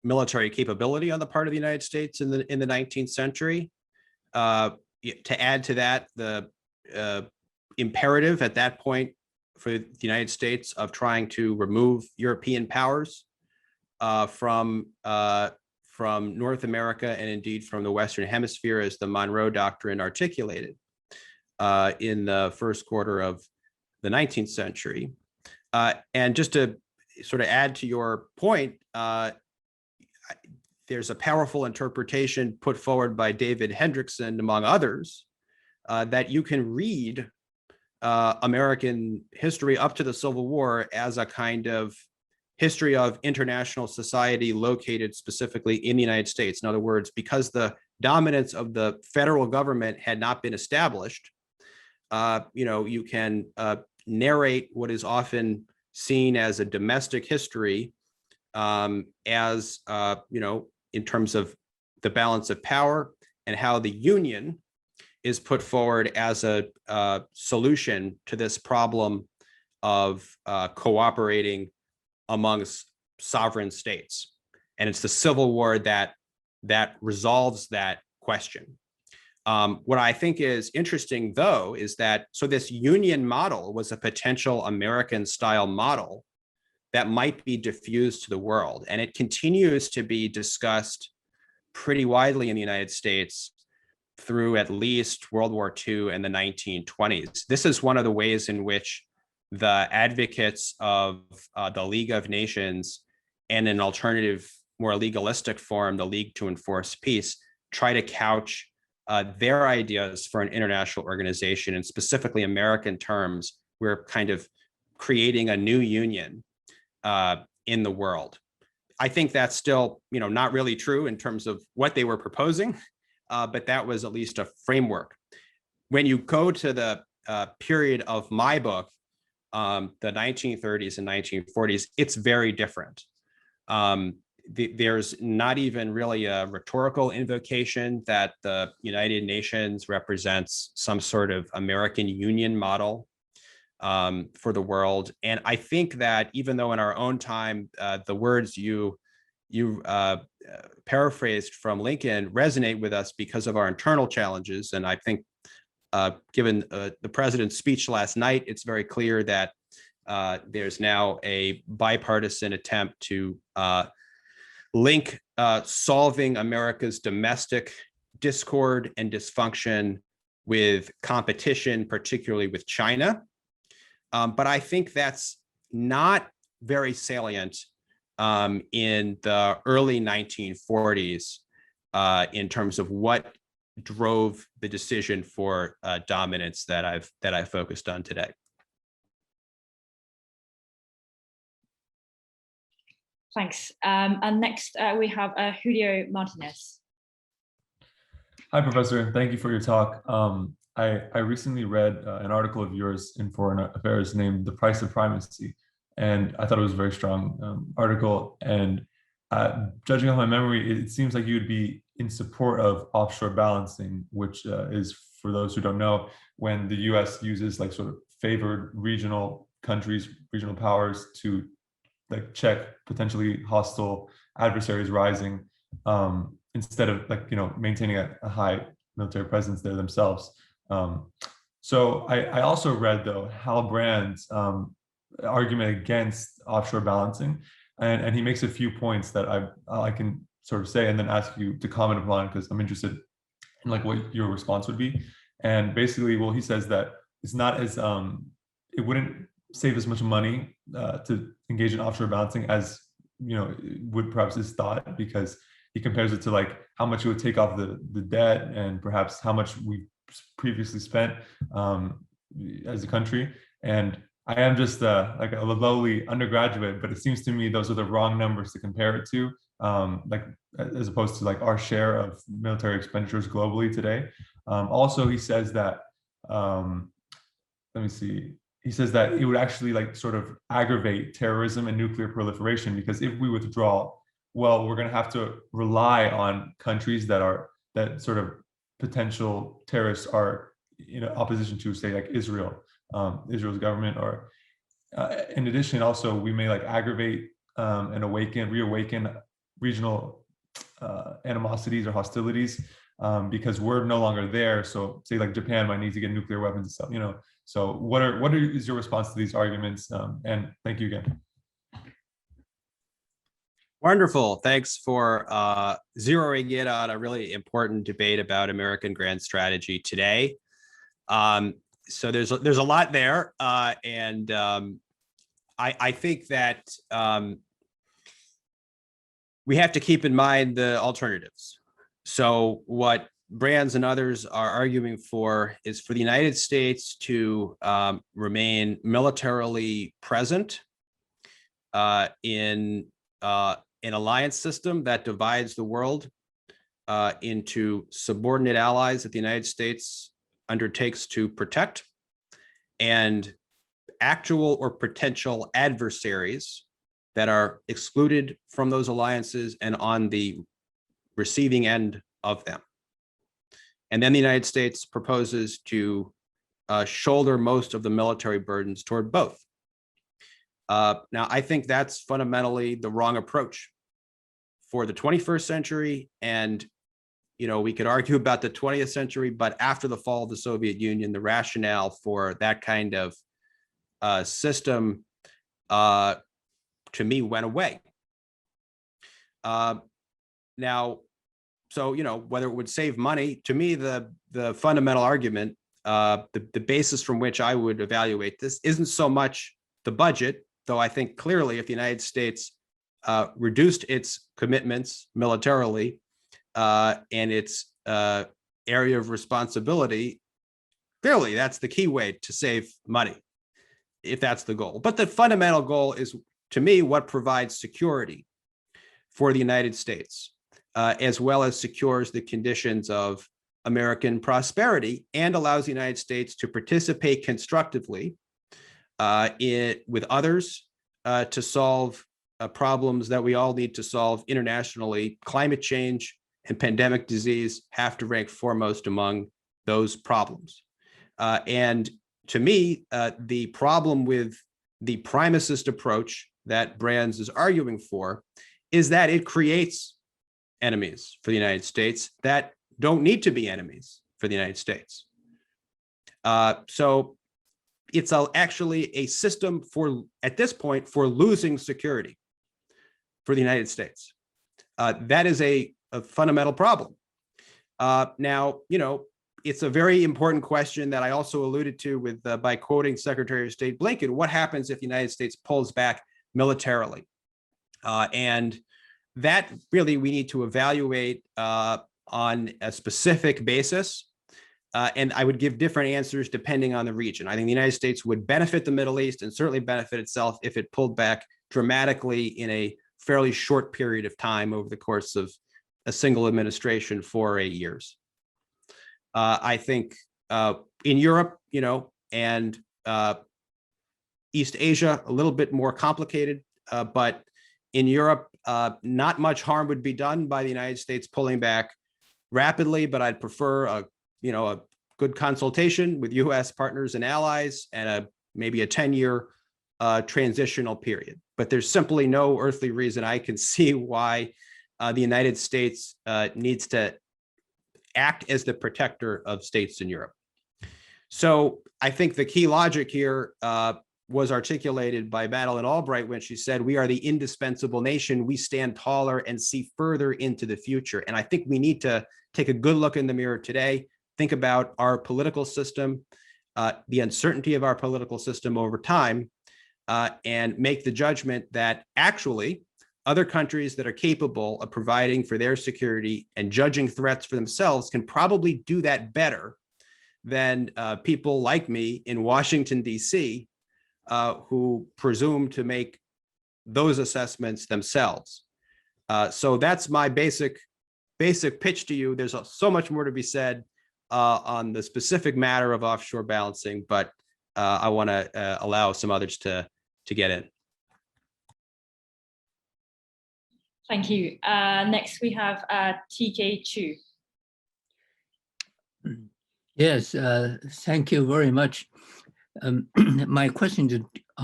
military capability on the part of the United States in the 19th century. To add to that, the imperative at that point for the United States of trying to remove European powers from North America, and indeed from the Western Hemisphere, as the Monroe Doctrine articulated in the first quarter of the 19th century. And just to sort of add to your point, there's a powerful interpretation put forward by David Hendrickson, among others, that you can read American history up to the Civil War as a kind of history of international society located specifically in the United States. In other words, because the dominance of the federal government had not been established, you can narrate what is often seen as a domestic history as, in terms of the balance of power and how the Union is put forward as a solution to this problem of cooperating amongst sovereign states. And it's the Civil War that resolves that question. What I think is interesting, though, is that so this Union model was a potential American style model that might be diffused to the world. And it continues to be discussed pretty widely in the United States through at least World War II and the 1920s. This is one of the ways in which the advocates of the League of Nations and an alternative, more legalistic form, the League to Enforce Peace, try to couch their ideas for an international organization, and specifically American terms. We're kind of creating a new union in the world. I think that's still, not really true in terms of what they were proposing, but that was at least a framework. When you go to the period of my book, the 1930s and 1940s, it's very different. There's not even really a rhetorical invocation that the United Nations represents some sort of American Union model for the world. And I think that even though in our own time, the words you paraphrased from Lincoln resonate with us because of our internal challenges. And I think given the president's speech last night, it's very clear that there's now a bipartisan attempt to link solving America's domestic discord and dysfunction with competition, particularly with China. But I think that's not very salient in the early 1940s in terms of what drove the decision for dominance that I've focused on today. Thanks. And next we have Julio Martinez. Hi, Professor. Thank you for your talk. I recently read an article of yours in Foreign Affairs named "The Price of Primacy," and I thought it was a very strong article. And judging off my memory, it seems like you would be in support of offshore balancing, which is, for those who don't know, when the U.S. uses like sort of favored regional countries, regional powers to like check potentially hostile adversaries rising, instead of maintaining a high military presence there themselves. So I also read though Hal Brand's argument against offshore balancing, and he makes a few points that I can sort of say and then ask you to comment upon, because I'm interested in like what your response would be. And basically, well, he says that it's not as it wouldn't save as much money to engage in offshore balancing as would perhaps is thought, because he compares it to like how much it would take off the debt and perhaps how much we previously spent as a country. And I am just like a lowly undergraduate, but it seems to me those are the wrong numbers to compare it to, like as opposed to like our share of military expenditures globally today. Also, he says that let me see. He says that it would actually like sort of aggravate terrorism and nuclear proliferation, because if we withdraw, well, we're going to have to rely on countries that sort of potential terrorists are opposition to, say like Israel, Israel's government, or in addition, also we may like aggravate and reawaken regional animosities or hostilities, because we're no longer there. So say like Japan might need to get nuclear weapons and stuff, So what is your response to these arguments? And thank you again. Wonderful. Thanks for zeroing in on a really important debate about American grand strategy today. So there's a lot there, and I think that we have to keep in mind the alternatives. So what Brands and others are arguing for is for the United States to remain militarily present in an alliance system that divides the world into subordinate allies that the United States undertakes to protect, and actual or potential adversaries that are excluded from those alliances and on the receiving end of them. And then the United States proposes to shoulder most of the military burdens toward both. Now, I think that's fundamentally the wrong approach for the 21st century. And, you know, we could argue about the 20th century, but after the fall of the Soviet Union, the rationale for that kind of system, to me, went away. Now, so, you know, whether it would save money, to me, the fundamental argument, the basis from which I would evaluate this isn't so much the budget, though I think clearly if the United States reduced its commitments militarily and its area of responsibility, clearly that's the key way to save money, if that's the goal. But the fundamental goal is, to me, what provides security for the United States, as well as secures the conditions of American prosperity and allows the United States to participate constructively with others to solve problems that we all need to solve internationally. Climate change and pandemic disease have to rank foremost among those problems. And to me, the problem with the primacist approach that Brands is arguing for is that it creates enemies for the United States that don't need to be enemies for the United States. So it's actually a system for, at this point, for losing security for the United States. That is a fundamental problem. Now, you know, it's a very important question that I also alluded to with by quoting Secretary of State Blinken. What happens if the United States pulls back militarily? And that really we need to evaluate on a specific basis. And I would give different answers depending on the region. I think the United States would benefit the Middle East and certainly benefit itself if it pulled back dramatically in a fairly short period of time over the course of a single administration, 4 or 8 years. I think in Europe, you know, and East Asia, a little bit more complicated, but in Europe, not much harm would be done by the United States pulling back rapidly, but I'd prefer a good consultation with U.S. partners and allies and maybe a 10-year transitional period. But there's simply no earthly reason I can see why the United States needs to act as the protector of states in Europe. So I think the key logic here was articulated by Madeleine Albright when she said, we are the indispensable nation. We stand taller and see further into the future. And I think we need to take a good look in the mirror today, think about our political system, the uncertainty of our political system over time, and make the judgment that actually other countries that are capable of providing for their security and judging threats for themselves can probably do that better than people like me in Washington, D.C., who presume to make those assessments themselves. So that's my basic pitch to you. There's so much more to be said on the specific matter of offshore balancing, but I want to allow some others to get in. Thank you. Next, we have TK Chu. Yes, thank you very much. My question is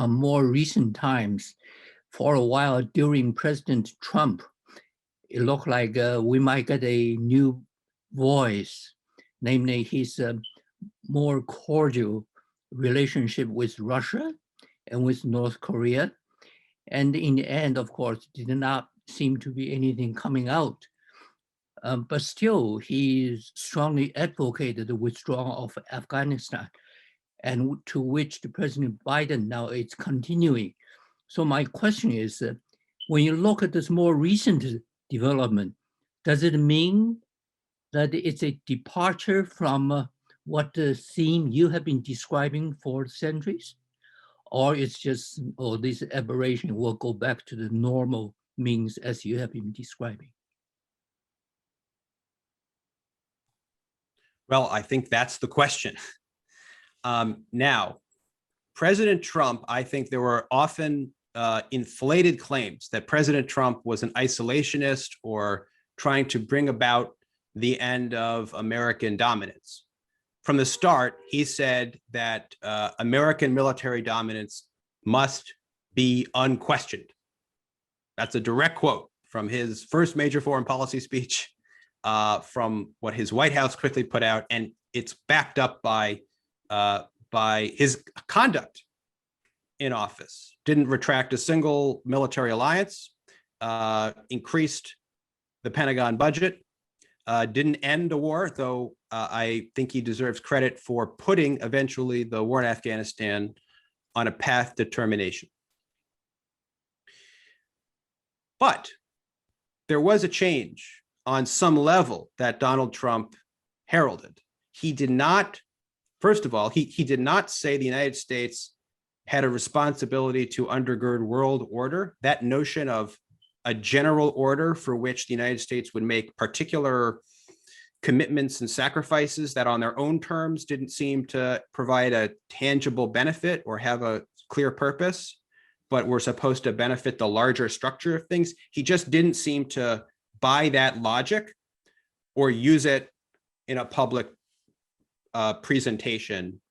more recent times. For a while during President Trump, it looked like we might get a new voice, namely his more cordial relationship with Russia and with North Korea. And in the end, of course, did not seem to be anything coming out. But still, he strongly advocated the withdrawal of Afghanistan, and to which the President Biden now is continuing. So my question is, when you look at this more recent development, does it mean that it's a departure from what the theme you have been describing for centuries? Or it's just, oh, this aberration will go back to the normal means as you have been describing? Well, I think that's the question. Now, President Trump, I think there were often inflated claims that President Trump was an isolationist or trying to bring about the end of American dominance. From the start, he said that American military dominance must be unquestioned. That's a direct quote from his first major foreign policy speech, from what his White House quickly put out, and it's backed up by his conduct in office. Didn't retract a single military alliance, increased the Pentagon budget, didn't end a war, though I think he deserves credit for putting eventually the war in Afghanistan on a path to termination. But there was a change on some level that Donald Trump heralded. He did not, first of all, he did not say the United States had a responsibility to undergird world order. That notion of a general order for which the United States would make particular commitments and sacrifices that on their own terms didn't seem to provide a tangible benefit or have a clear purpose, but were supposed to benefit the larger structure of things. He just didn't seem to buy that logic or use it in a public presentation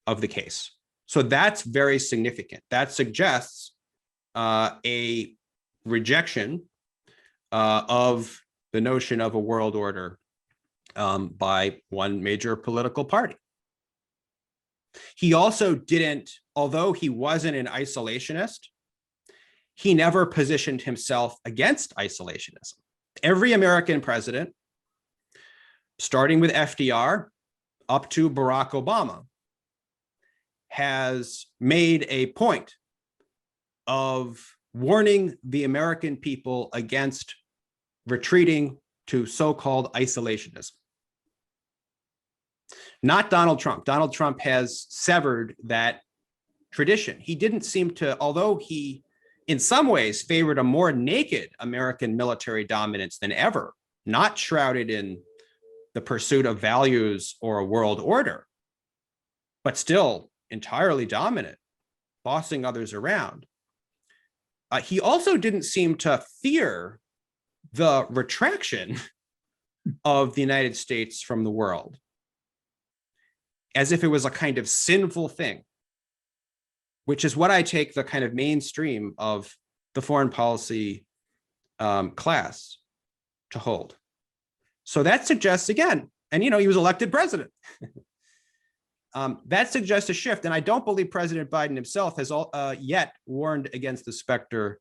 of the case. So that's very significant. That suggests a rejection of the notion of a world order by one major political party. He also didn't, although he wasn't an isolationist, he never positioned himself against isolationism. Every American president, starting with FDR up to Barack Obama, has made a point of warning the American people against retreating to so-called isolationism. Not Donald Trump. Donald Trump has severed that tradition. He didn't seem to, although he in some ways favored a more naked American military dominance than ever, not shrouded in the pursuit of values or a world order, but still entirely dominant, bossing others around. He also didn't seem to fear the retraction of the United States from the world, as if it was a kind of sinful thing, which is what I take the kind of mainstream of the foreign policy class to hold. So that suggests, again, and he was elected president. That suggests a shift, and I don't believe President Biden himself has yet warned against the specter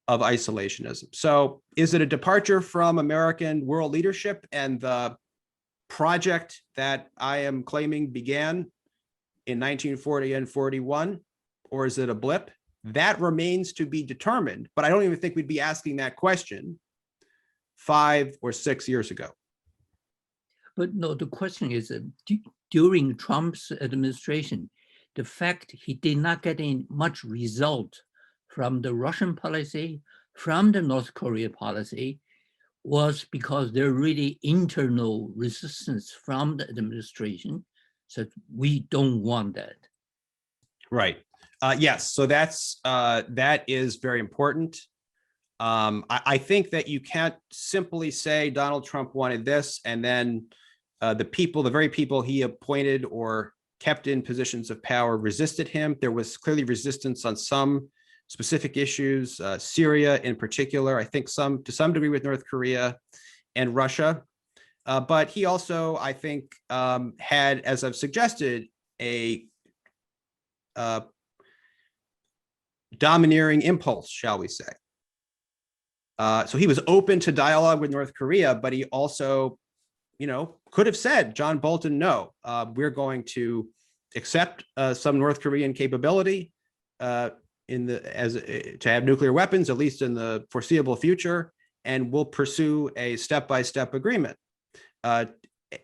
of isolationism. So is it a departure from American world leadership and the project that I am claiming began in 1940 and 41, or is it a blip? That remains to be determined, but I don't even think we'd be asking that question 5 or 6 years ago. But no, the question is, during Trump's administration, the fact he did not get in much result from the Russian policy, from the North Korea policy, was because there really internal resistance from the administration. So we don't want that. Right. Yes. So that is very important. I think that you can't simply say Donald Trump wanted this and then the very people he appointed or kept in positions of power resisted him. There was clearly resistance on some specific issues, Syria in particular, I think to some degree with North Korea and Russia. But he also, I think, had, as I've suggested, a domineering impulse, shall we say. So he was open to dialogue with North Korea, but he also, could have said, John Bolton, no, we're going to accept some North Korean capability, to have nuclear weapons, at least in the foreseeable future, and will pursue a step-by-step agreement.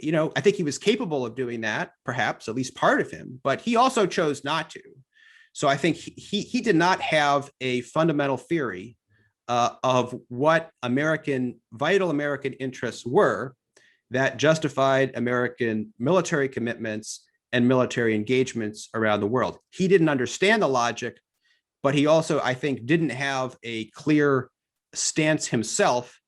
You know, I think he was capable of doing that, perhaps, at least part of him, but he also chose not to. So I think he did not have a fundamental theory of what vital American interests were that justified American military commitments and military engagements around the world. He didn't understand the logic, but he also, I think, didn't have a clear stance himself.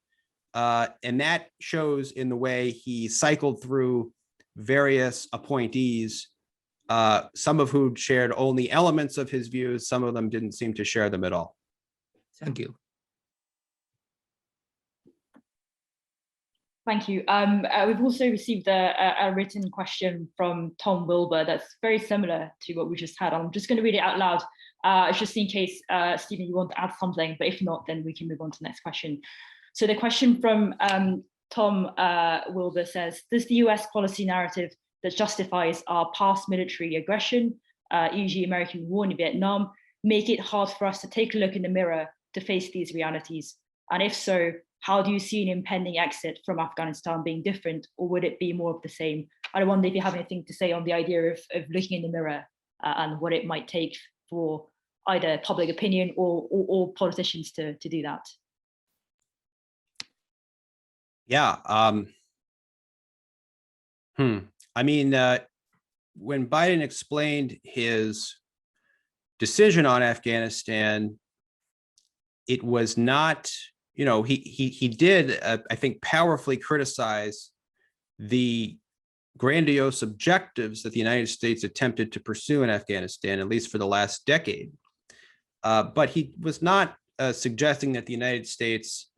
And that shows in the way he cycled through various appointees, some of whom shared only elements of his views. Some of them didn't seem to share them at all. Thank you. Thank you. We've also received a written question from Tom Wilbur that's very similar to what we just had. I'm just going to read it out loud, just in case, Stephen, you want to add something, but if not, then we can move on to the next question. So the question from Tom Wilbur says, does the US policy narrative that justifies our past military aggression, e.g. American war in Vietnam, make it hard for us to take a look in the mirror to face these realities? And if so, how do you see an impending exit from Afghanistan being different, or would it be more of the same? I wonder if you have anything to say on the idea of looking in the mirror and what it might take for either public opinion or politicians to do that. Yeah. I mean, when Biden explained his decision on Afghanistan, it was not, you know, he did, I think, powerfully criticize the grandiose objectives that the United States attempted to pursue in Afghanistan, at least for the last decade. But he was not suggesting that the United States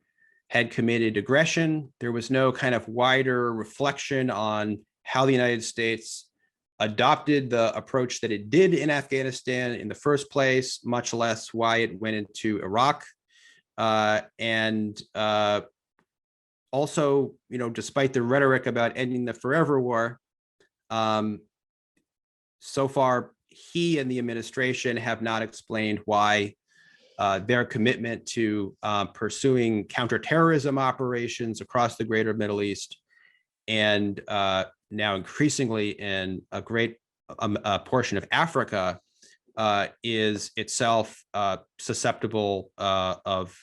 had committed aggression. There was no kind of wider reflection on how the United States adopted the approach that it did in Afghanistan in the first place, much less why it went into Iraq. And also, you know, despite the rhetoric about ending the forever war, so far, he and the administration have not explained why their commitment to pursuing counterterrorism operations across the greater Middle East, and now increasingly in a great portion of Africa, is itself susceptible of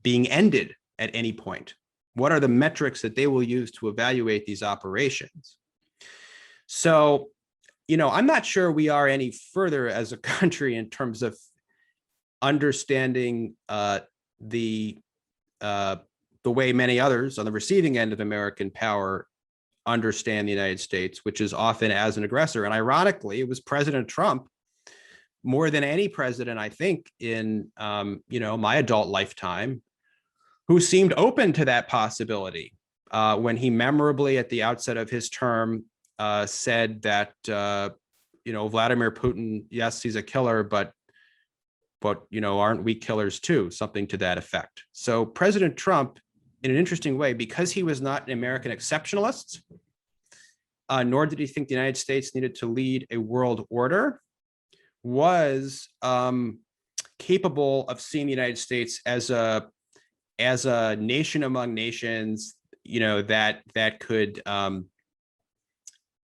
being ended at any point. What are the metrics that they will use to evaluate these operations? So, you know, I'm not sure we are any further as a country in terms of understanding the way many others on the receiving end of American power understand the United States, which is often as an aggressor. And ironically, it was President Trump, more than any president, I think, in you know, my adult lifetime, who seemed open to that possibility when he memorably at the outset of his term said that you know, Vladimir Putin, yes, he's a killer, but you know, aren't we killers too? Something to that effect. So President Trump, in an interesting way, because he was not an American exceptionalist, nor did he think the United States needed to lead a world order, was capable of seeing the United States as a nation among nations, you know, that could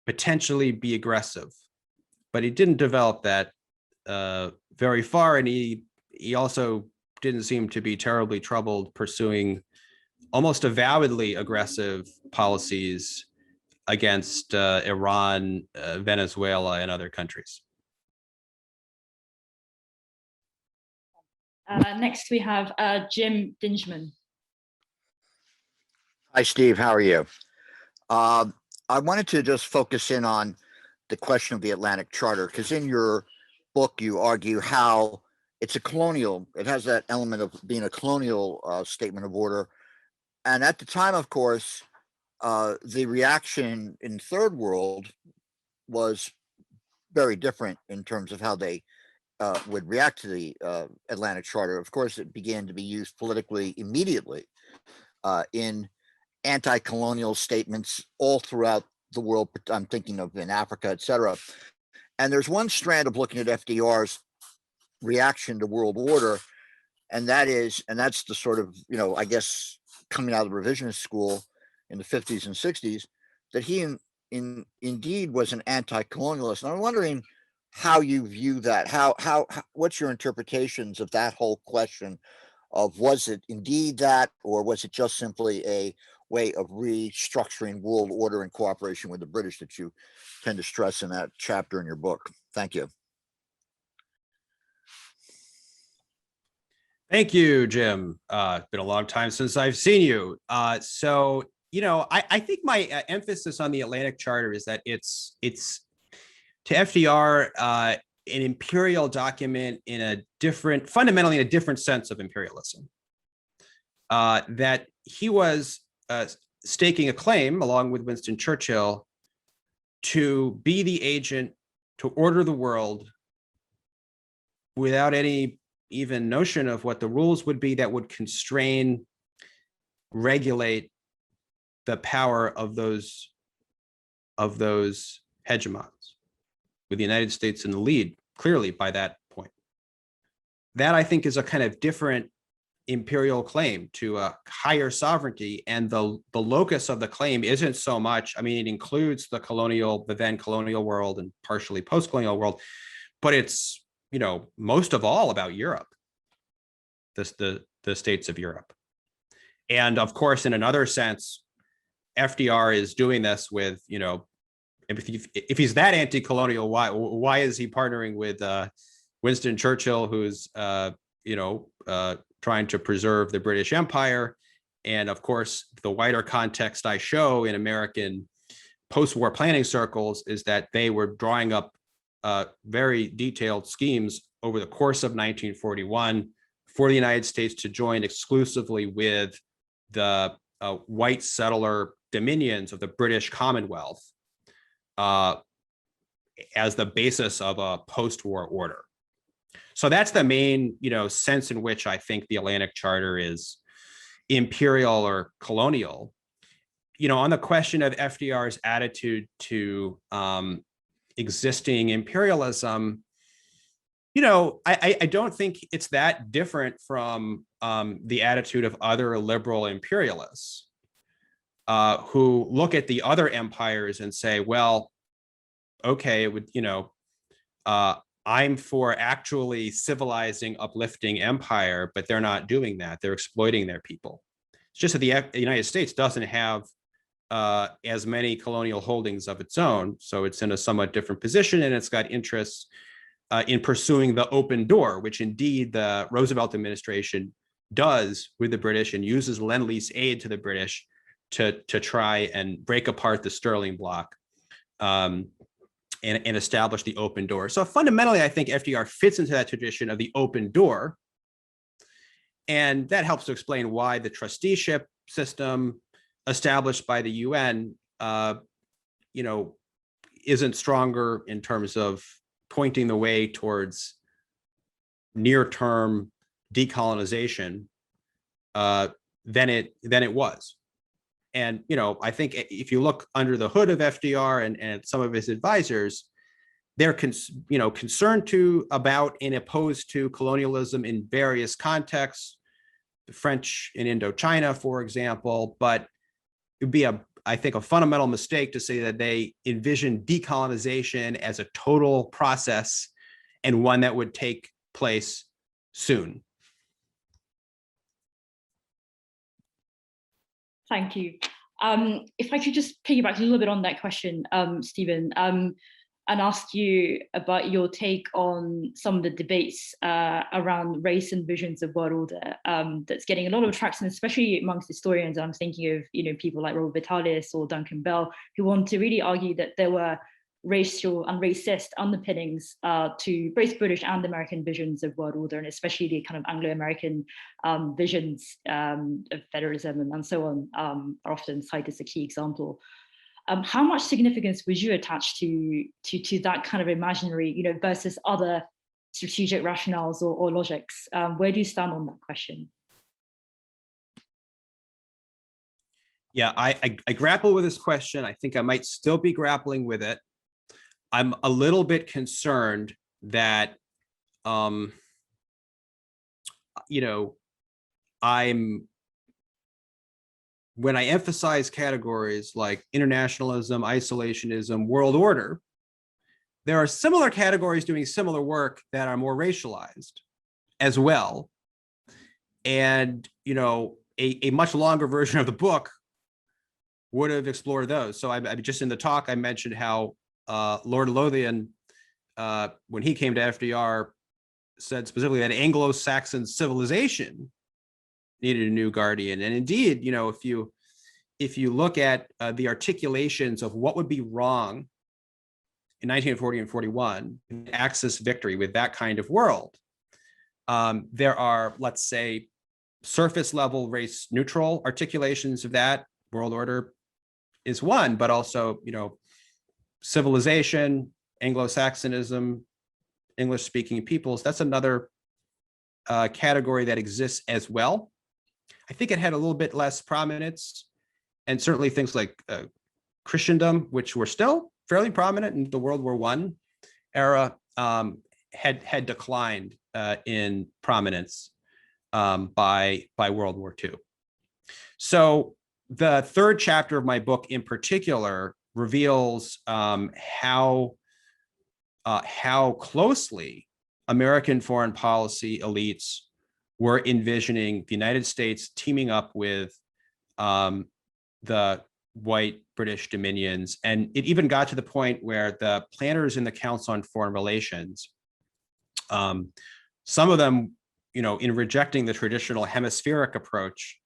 potentially be aggressive. But he didn't develop that very far, and he also didn't seem to be terribly troubled pursuing almost avowedly aggressive policies against Iran, Venezuela, and other countries. Next, we have Jim Dingeman. Hi, Steve. How are you? I wanted to just focus in on the question of the Atlantic Charter, because in your book, you argue how it's a colonial, it has that element of being a colonial statement of order. And at the time, of course, the reaction in Third World was very different in terms of how they would react to the Atlantic Charter. Of course, it began to be used politically immediately in anti-colonial statements all throughout the world. I'm thinking of in Africa, et cetera. And there's one strand of looking at FDR's reaction to world order, and that's the sort of, I guess, coming out of the revisionist school in the 50s and 60s, that he indeed was an anti-colonialist. And I'm wondering how you view that. How what's your interpretations of that whole question of, was it indeed that, or was it just simply a way of restructuring world order in cooperation with the British that you tend to stress in that chapter in your book? Thank you. Thank you, Jim. It's been a long time since I've seen you. So, I think my emphasis on the Atlantic Charter is that it's to FDR an imperial document fundamentally in a different sense of imperialism. That he was staking a claim, along with Winston Churchill, to be the agent to order the world without any even notion of what the rules would be that would constrain, regulate the power of those hegemons, with the United States in the lead, clearly by that point. That, I think, is a kind of different imperial claim to a higher sovereignty, and the locus of the claim isn't so much, it includes the then colonial world and partially post-colonial world, but it's, most of all about Europe, the states of Europe. And of course, in another sense, FDR is doing this with, if he's that anti-colonial, why is he partnering with Winston Churchill, who's trying to preserve the British Empire? And of course, the wider context I show in American post-war planning circles is that they were drawing up very detailed schemes over the course of 1941 for the United States to join exclusively with the white settler dominions of the British Commonwealth as the basis of a post-war order. So that's the main, sense in which I think the Atlantic Charter is imperial or colonial. On the question of FDR's attitude to existing imperialism, I don't think it's that different from the attitude of other liberal imperialists who look at the other empires and say, well, okay, it would, I'm for actually civilizing, uplifting empire, but they're not doing that. They're exploiting their people. It's just that the United States doesn't have as many colonial holdings of its own. So it's in a somewhat different position, and it's got interests in pursuing the open door, which indeed the Roosevelt administration does with the British, and uses Lend-Lease aid to the British to try and break apart the Sterling bloc and establish the open door. So fundamentally, I think FDR fits into that tradition of the open door. And that helps to explain why the trusteeship system established by the UN, isn't stronger in terms of pointing the way towards near-term decolonization than it was. And, I think if you look under the hood of FDR and some of his advisors, they're concerned about and opposed to colonialism in various contexts, the French in Indochina, for example, but it would be I think a fundamental mistake to say that they envision decolonization as a total process and one that would take place soon. Thank you. If I could just piggyback a little bit on that question, Stephen, and ask you about your take on some of the debates around race and visions of world order that's getting a lot of traction, especially amongst historians. I'm thinking of people like Robert Vitalis or Duncan Bell, who want to really argue that there were racial and racist underpinnings to both British and American visions of world order, and especially the kind of Anglo-American visions of federalism and so on are often cited as a key example. How much significance would you attach to that kind of imaginary, versus other strategic rationales or logics? Where do you stand on that question? Yeah, I grapple with this question. I think I might still be grappling with it. I'm a little bit concerned that when I emphasize categories like internationalism, isolationism, world order, there are similar categories doing similar work that are more racialized as well. And, a much longer version of the book would have explored those. So I just in the talk, I mentioned how Lord Lothian, when he came to FDR, said specifically that Anglo-Saxon civilization needed a new guardian. And indeed, if you look at the articulations of what would be wrong in 1940 and 41, Axis victory with that kind of world, there are, let's say, surface level race neutral articulations of that. World order is one, but also, civilization, Anglo-Saxonism, English speaking peoples, that's another category that exists as well. I think it had a little bit less prominence, and certainly things like Christendom, which were still fairly prominent in the World War I era, had declined in prominence by World War II. So the third chapter of my book in particular reveals how closely American foreign policy elites were envisioning the United States teaming up with the white British dominions. And it even got to the point where the planners in the Council on Foreign Relations, some of them, in rejecting the traditional hemispheric approach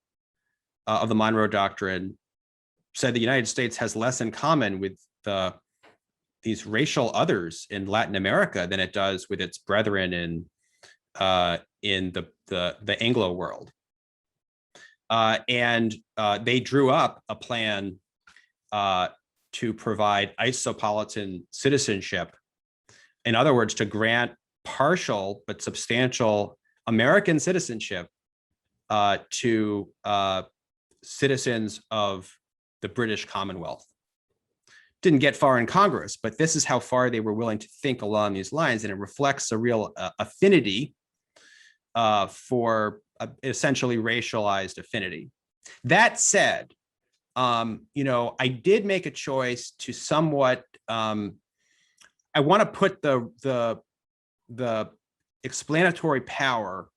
of the Monroe Doctrine, said the United States has less in common with these racial others in Latin America than it does with its brethren in the Anglo world. And they drew up a plan to provide isopolitan citizenship. In other words, to grant partial but substantial American citizenship to citizens of the British Commonwealth. Didn't get far in Congress, but this is how far they were willing to think along these lines, and it reflects a real affinity for essentially racialized affinity. That said, I did make a choice to somewhat. I want to put the explanatory power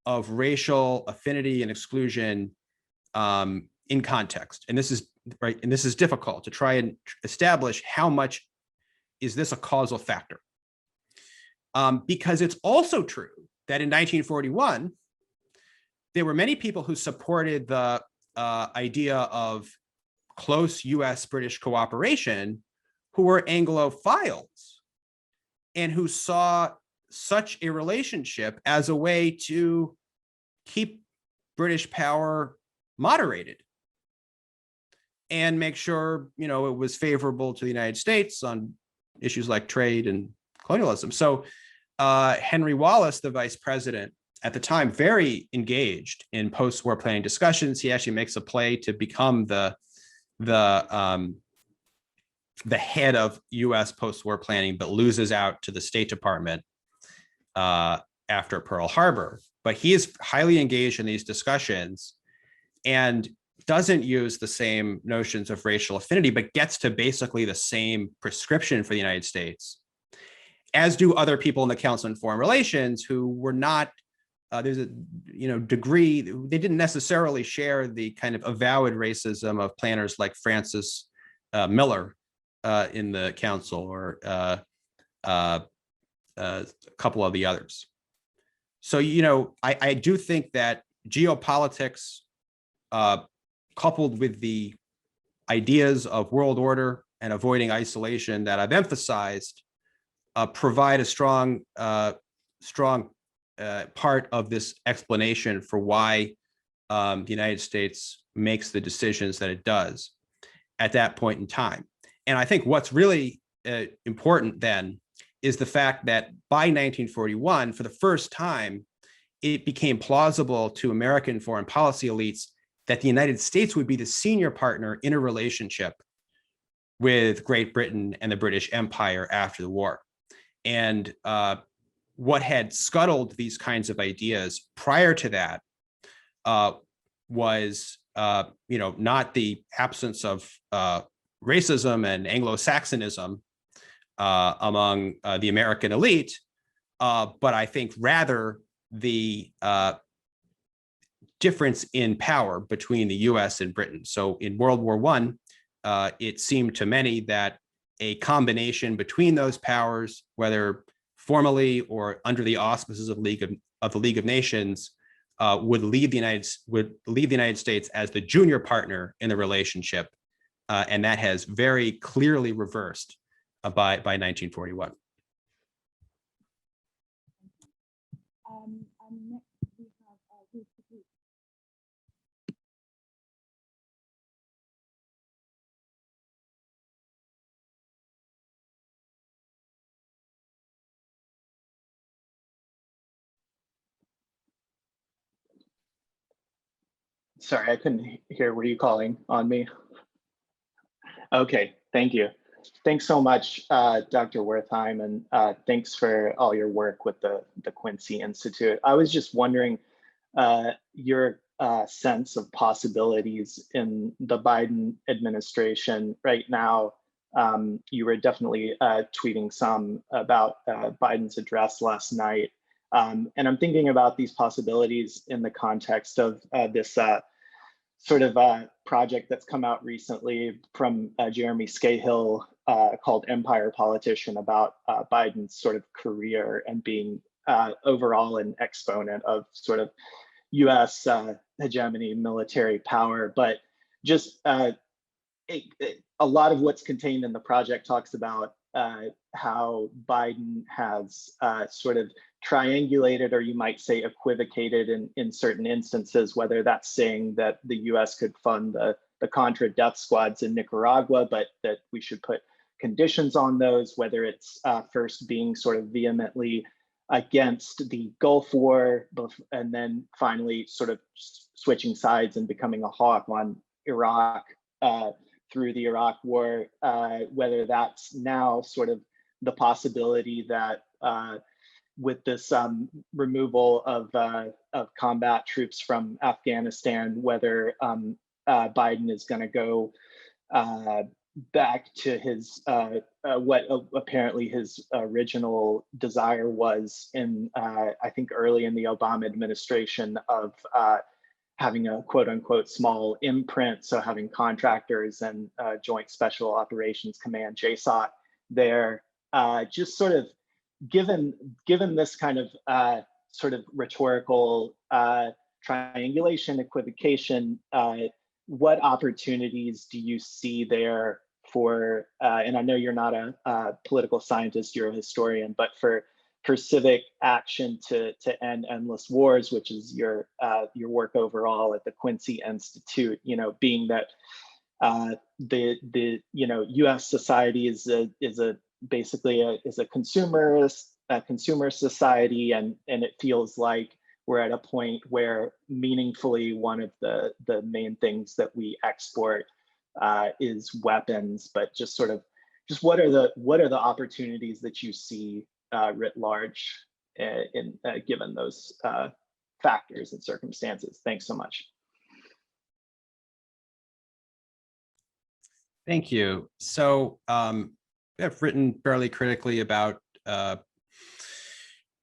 of racial affinity and exclusion in context, and this is right. And this is difficult to try and establish how much is this a causal factor, because it's also true that in 1941 there were many people who supported the idea of close U.S.-British cooperation who were Anglophiles and who saw such a relationship as a way to keep British power moderated and make sure, it was favorable to the United States on issues like trade and colonialism. So Henry Wallace, the vice president at the time, very engaged in post-war planning discussions. He actually makes a play to become the head of U.S. post-war planning, but loses out to the State Department after Pearl Harbor. But he is highly engaged in these discussions and doesn't use the same notions of racial affinity, but gets to basically the same prescription for the United States, as do other people in the Council on Foreign Relations who were not, there's a degree, they didn't necessarily share the kind of avowed racism of planners like Francis Miller in the Council, or a couple of the others. So, I do think that geopolitics, coupled with the ideas of world order and avoiding isolation that I've emphasized, provide a strong part of this explanation for why the United States makes the decisions that it does at that point in time. And I think what's really important then is the fact that by 1941, for the first time, it became plausible to American foreign policy elites that the United States would be the senior partner in a relationship with Great Britain and the British Empire after the war. And what had scuttled these kinds of ideas prior to that was, not the absence of racism and Anglo-Saxonism among the American elite, but I think rather the difference in power between the US and Britain. So in World War I, it seemed to many that a combination between those powers, whether formally or under the auspices of the League of Nations, would leave the United States as the junior partner in the relationship, and that has very clearly reversed by 1941. Next we have Sorry, I couldn't hear. Were you calling on me? Okay, thank you. Thanks so much, Dr. Wertheim, and thanks for all your work with the Quincy Institute. I was just wondering your sense of possibilities in the Biden administration right now. You were definitely tweeting some about Biden's address last night. And I'm thinking about these possibilities in the context of this sort of project that's come out recently from Jeremy Scahill called Empire Politician, about Biden's sort of career and being overall an exponent of sort of US hegemony, military power. But just a lot of what's contained in the project talks about how Biden has sort of triangulated, or you might say equivocated in certain instances, whether that's saying that the US could fund the Contra death squads in Nicaragua, but that we should put conditions on those, whether it's first being sort of vehemently against the Gulf War, and then finally sort of switching sides and becoming a hawk on Iraq through the Iraq War, whether that's now sort of the possibility that with this removal of combat troops from Afghanistan, whether Biden is going to go back to his what apparently his original desire was in I think early in the Obama administration, of having a quote unquote small imprint, so having contractors and Joint Special Operations Command, JSOC, there. Just sort of given this kind of sort of rhetorical triangulation, equivocation, what opportunities do you see there for, and I know you're not a political scientist, you're a historian, but for civic action to end endless wars, which is your work overall at the Quincy Institute, being that the U.S. society is basically a consumer society, and it feels like we're at a point where meaningfully one of the main things that we export is weapons. But just what are the opportunities that you see writ large in given those factors and circumstances? Thanks so much. Thank you. So I've written fairly critically about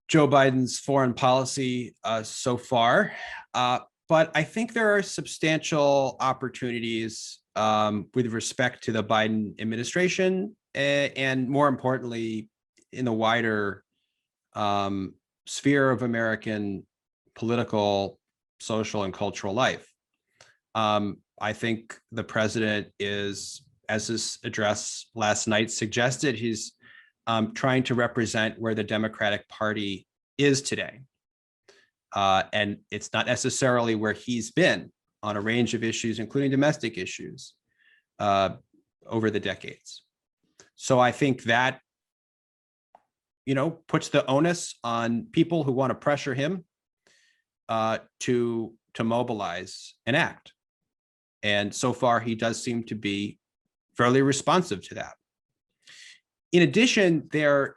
Joe Biden's foreign policy so far, but I think there are substantial opportunities with respect to the Biden administration, and more importantly, in the wider sphere of American political, social, and cultural life. I think the president is, as his address last night suggested, he's trying to represent where the Democratic Party is today. And it's not necessarily where he's been on a range of issues, including domestic issues, over the decades. So I think that, puts the onus on people who want to pressure him to mobilize and act. And so far, he does seem to be fairly responsive to that. in addition, there,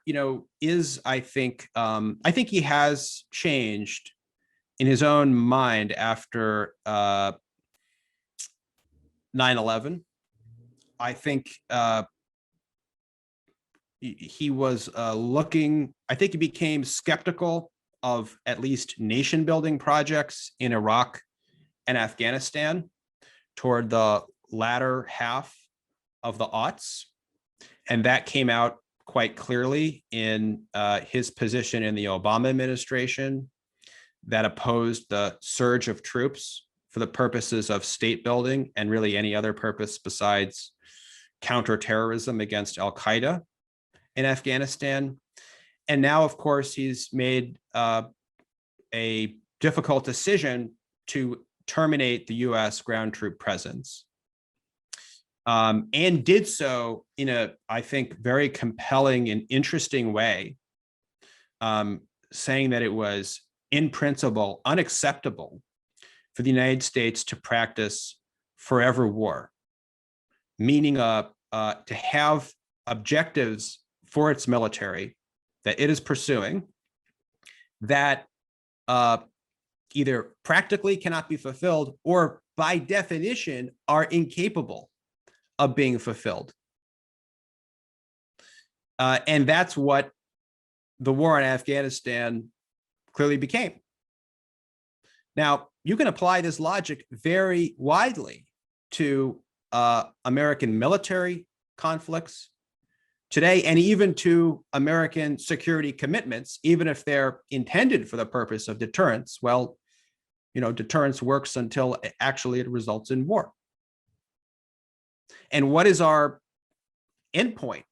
is, I think he has changed in his own mind after 9/11. I think he was I think he became skeptical of at least nation building projects in Iraq and Afghanistan toward the latter half of the aughts. And that came out quite clearly in his position in the Obama administration that opposed the surge of troops for the purposes of state building and really any other purpose besides counterterrorism against Al-Qaeda in Afghanistan. And now, of course, he's made a difficult decision to terminate the US ground troop presence. And did so in a, I think, very compelling and interesting way, saying that it was, in principle, unacceptable for the United States to practice forever war, meaning to have objectives for its military that it is pursuing that either practically cannot be fulfilled or by definition are incapable of being fulfilled. And that's what the war in Afghanistan clearly became. Now, you can apply this logic very widely to American military conflicts today, and even to American security commitments, even if they're intended for the purpose of deterrence. Well, deterrence works until actually it results in war. And what is our endpoint?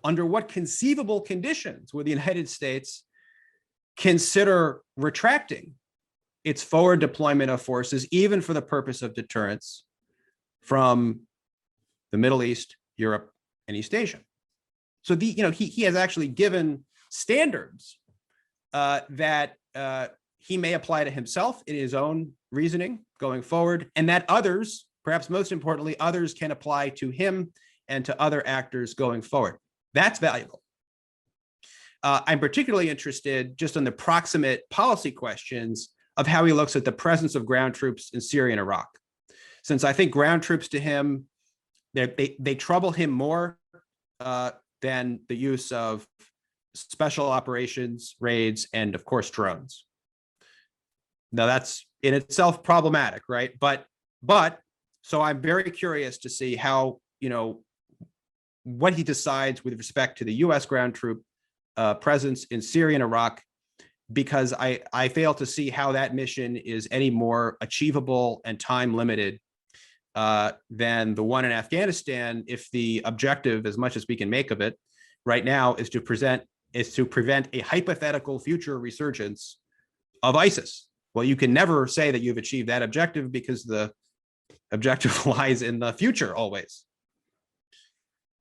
Under what conceivable conditions would the United States consider retracting its forward deployment of forces, even for the purpose of deterrence, from the Middle East, Europe, and East Asia? So he has actually given standards that he may apply to himself in his own reasoning going forward, and that others, perhaps most importantly, others can apply to him and to other actors going forward. That's valuable. I'm particularly interested just on the proximate policy questions of how he looks at the presence of ground troops in Syria and Iraq, since I think ground troops to him, they trouble him more than the use of special operations, raids, and of course, drones. Now that's in itself problematic, right? But so I'm very curious to see how, what he decides with respect to the US ground troop presence in Syria and Iraq, because I fail to see how that mission is any more achievable and time limited than the one in Afghanistan, if the objective, as much as we can make of it right now, is to prevent a hypothetical future resurgence of ISIS. Well, you can never say that you've achieved that objective because the objective lies in the future always.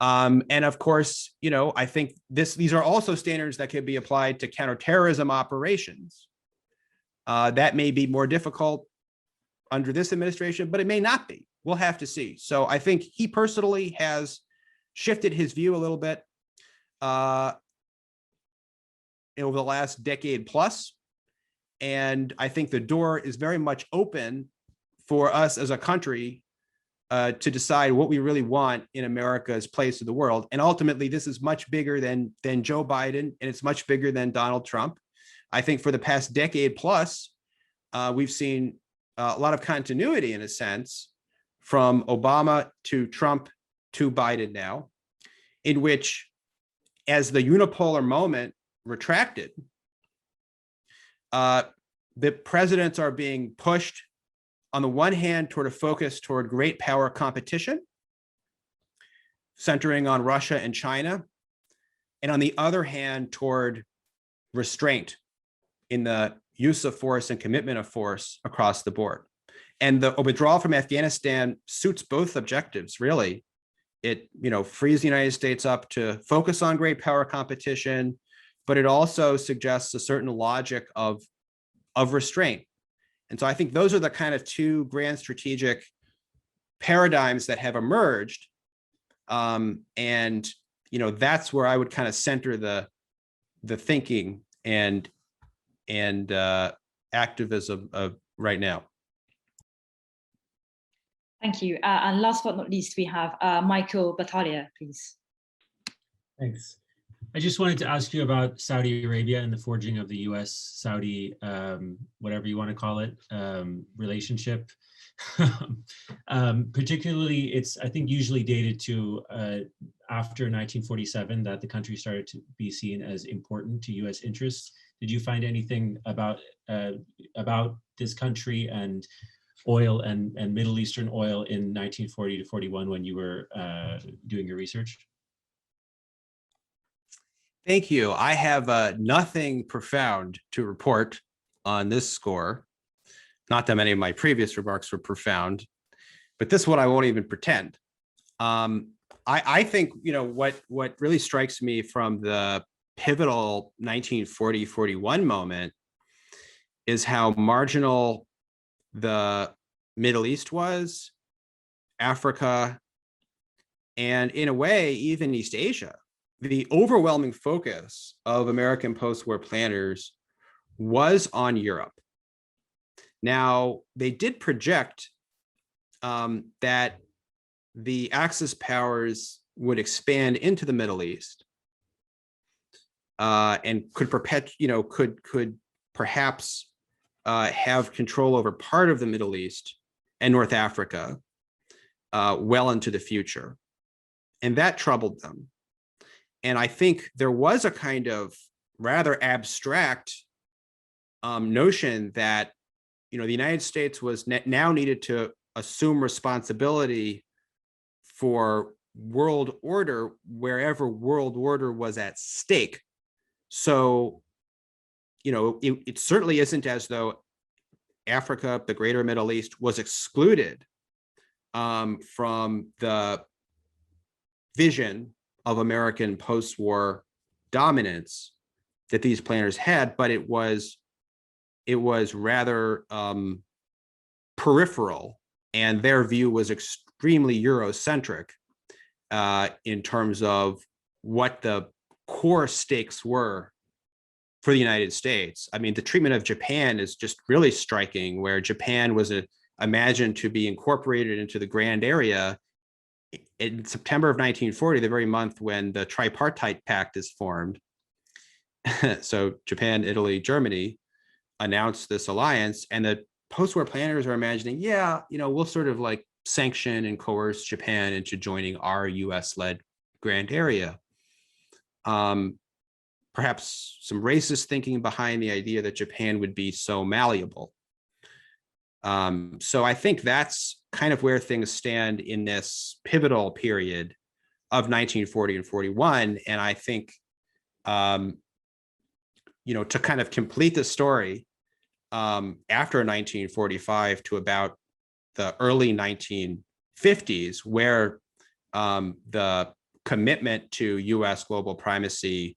And of course, I think these are also standards that could be applied to counterterrorism operations. That may be more difficult under this administration, but it may not be. We'll have to see. So I think he personally has shifted his view a little bit over the last decade plus. And I think the door is very much open for us as a country to decide what we really want in America's place in the world. And ultimately, this is much bigger than Joe Biden, and it's much bigger than Donald Trump. I think for the past decade plus, we've seen a lot of continuity, in a sense, from Obama to Trump to Biden now, in which, as the unipolar moment retracted, the presidents are being pushed, on the one hand, toward a focus toward great power competition, centering on Russia and China, and on the other hand, toward restraint in the use of force and commitment of force across the board. And the withdrawal from Afghanistan suits both objectives, really. It frees the United States up to focus on great power competition, but it also suggests a certain logic of restraint. And so I think those are the kind of two grand strategic paradigms that have emerged. And that's where I would kind of center the thinking and activism of right now. Thank you. And last but not least, we have Michael Battaglia, please. Thanks. I just wanted to ask you about Saudi Arabia and the forging of the US-Saudi, whatever you want to call it, relationship. Particularly, it's, I think, usually dated to after 1947 that the country started to be seen as important to US interests. Did you find anything about this country and oil and Middle Eastern oil in 1940 to 41 when you were doing your research? Thank you. I have nothing profound to report on this score. Not that many of my previous remarks were profound, but this one I won't even pretend. I think, what really strikes me from the pivotal 1940-41 moment is how marginal the Middle East was, Africa, and in a way, even East Asia. The overwhelming focus of American post-war planners was on Europe. Now, they did project that the Axis powers would expand into the Middle East and could perhaps have control over part of the Middle East and North Africa well into the future. And that troubled them. And I think there was a kind of rather abstract notion that, the United States was now needed to assume responsibility for world order wherever world order was at stake. So, it certainly isn't as though Africa, the greater Middle East, was excluded from the vision of American post-war dominance that these planners had, but it was rather peripheral, and their view was extremely Eurocentric in terms of what the core stakes were for the United States. I mean, the treatment of Japan is just really striking, where Japan was imagined to be incorporated into the Grand Area in September of 1940, the very month when the tripartite pact is formed. So Japan, Italy, Germany announced this alliance, and the post-war planners are imagining, we'll sort of like sanction and coerce Japan into joining our US-led Grand Area. Perhaps some racist thinking behind the idea that Japan would be so malleable. So I think that's kind of where things stand in this pivotal period of 1940 and 41. And I think, to kind of complete the story, after 1945 to about the early 1950s, where the commitment to US global primacy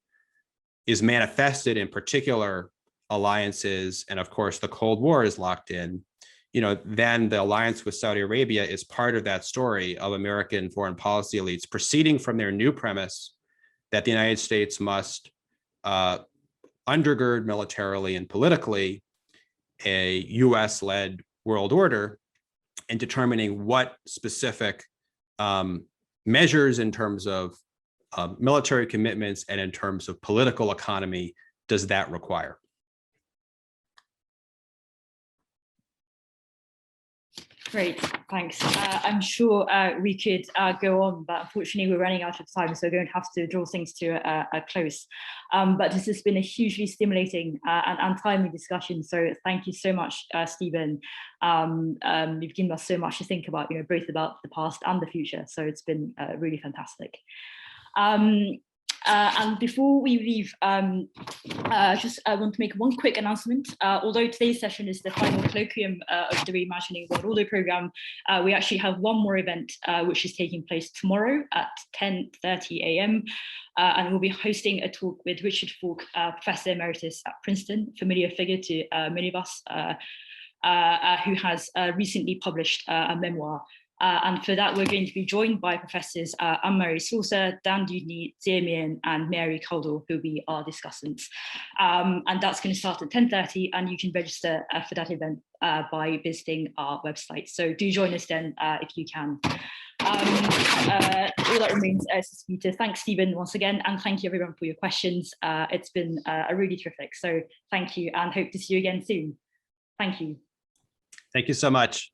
is manifested in particular alliances, and of course the Cold War is locked in, then the alliance with Saudi Arabia is part of that story of American foreign policy elites proceeding from their new premise that the United States must undergird militarily and politically a US-led world order, and determining what specific measures in terms of military commitments and in terms of political economy does that require. Great, thanks. I'm sure we could go on, but unfortunately we're running out of time, so we're going to have to draw things to a close. But this has been a hugely stimulating and timely discussion, so thank you so much, Stephen. You've given us so much to think about, both about the past and the future, so it's been really fantastic. And before we leave, I want to make one quick announcement. Although today's session is the final colloquium of the Reimagining World Order program, we actually have one more event which is taking place tomorrow at 10:30 a.m. And we'll be hosting a talk with Richard Falk, Professor Emeritus at Princeton, familiar figure to many of us, who has recently published a memoir And for that, we're going to be joined by Professors Anne-Marie Saucer, Dan Dudney, Ziemian, and Mary Coldall, who will be our discussants. And that's going to start at 10:30, and you can register for that event by visiting our website. So do join us then if you can. All that remains is for me to thank Stephen once again, and thank you everyone for your questions. It's been a really terrific, so thank you, and hope to see you again soon. Thank you. Thank you so much.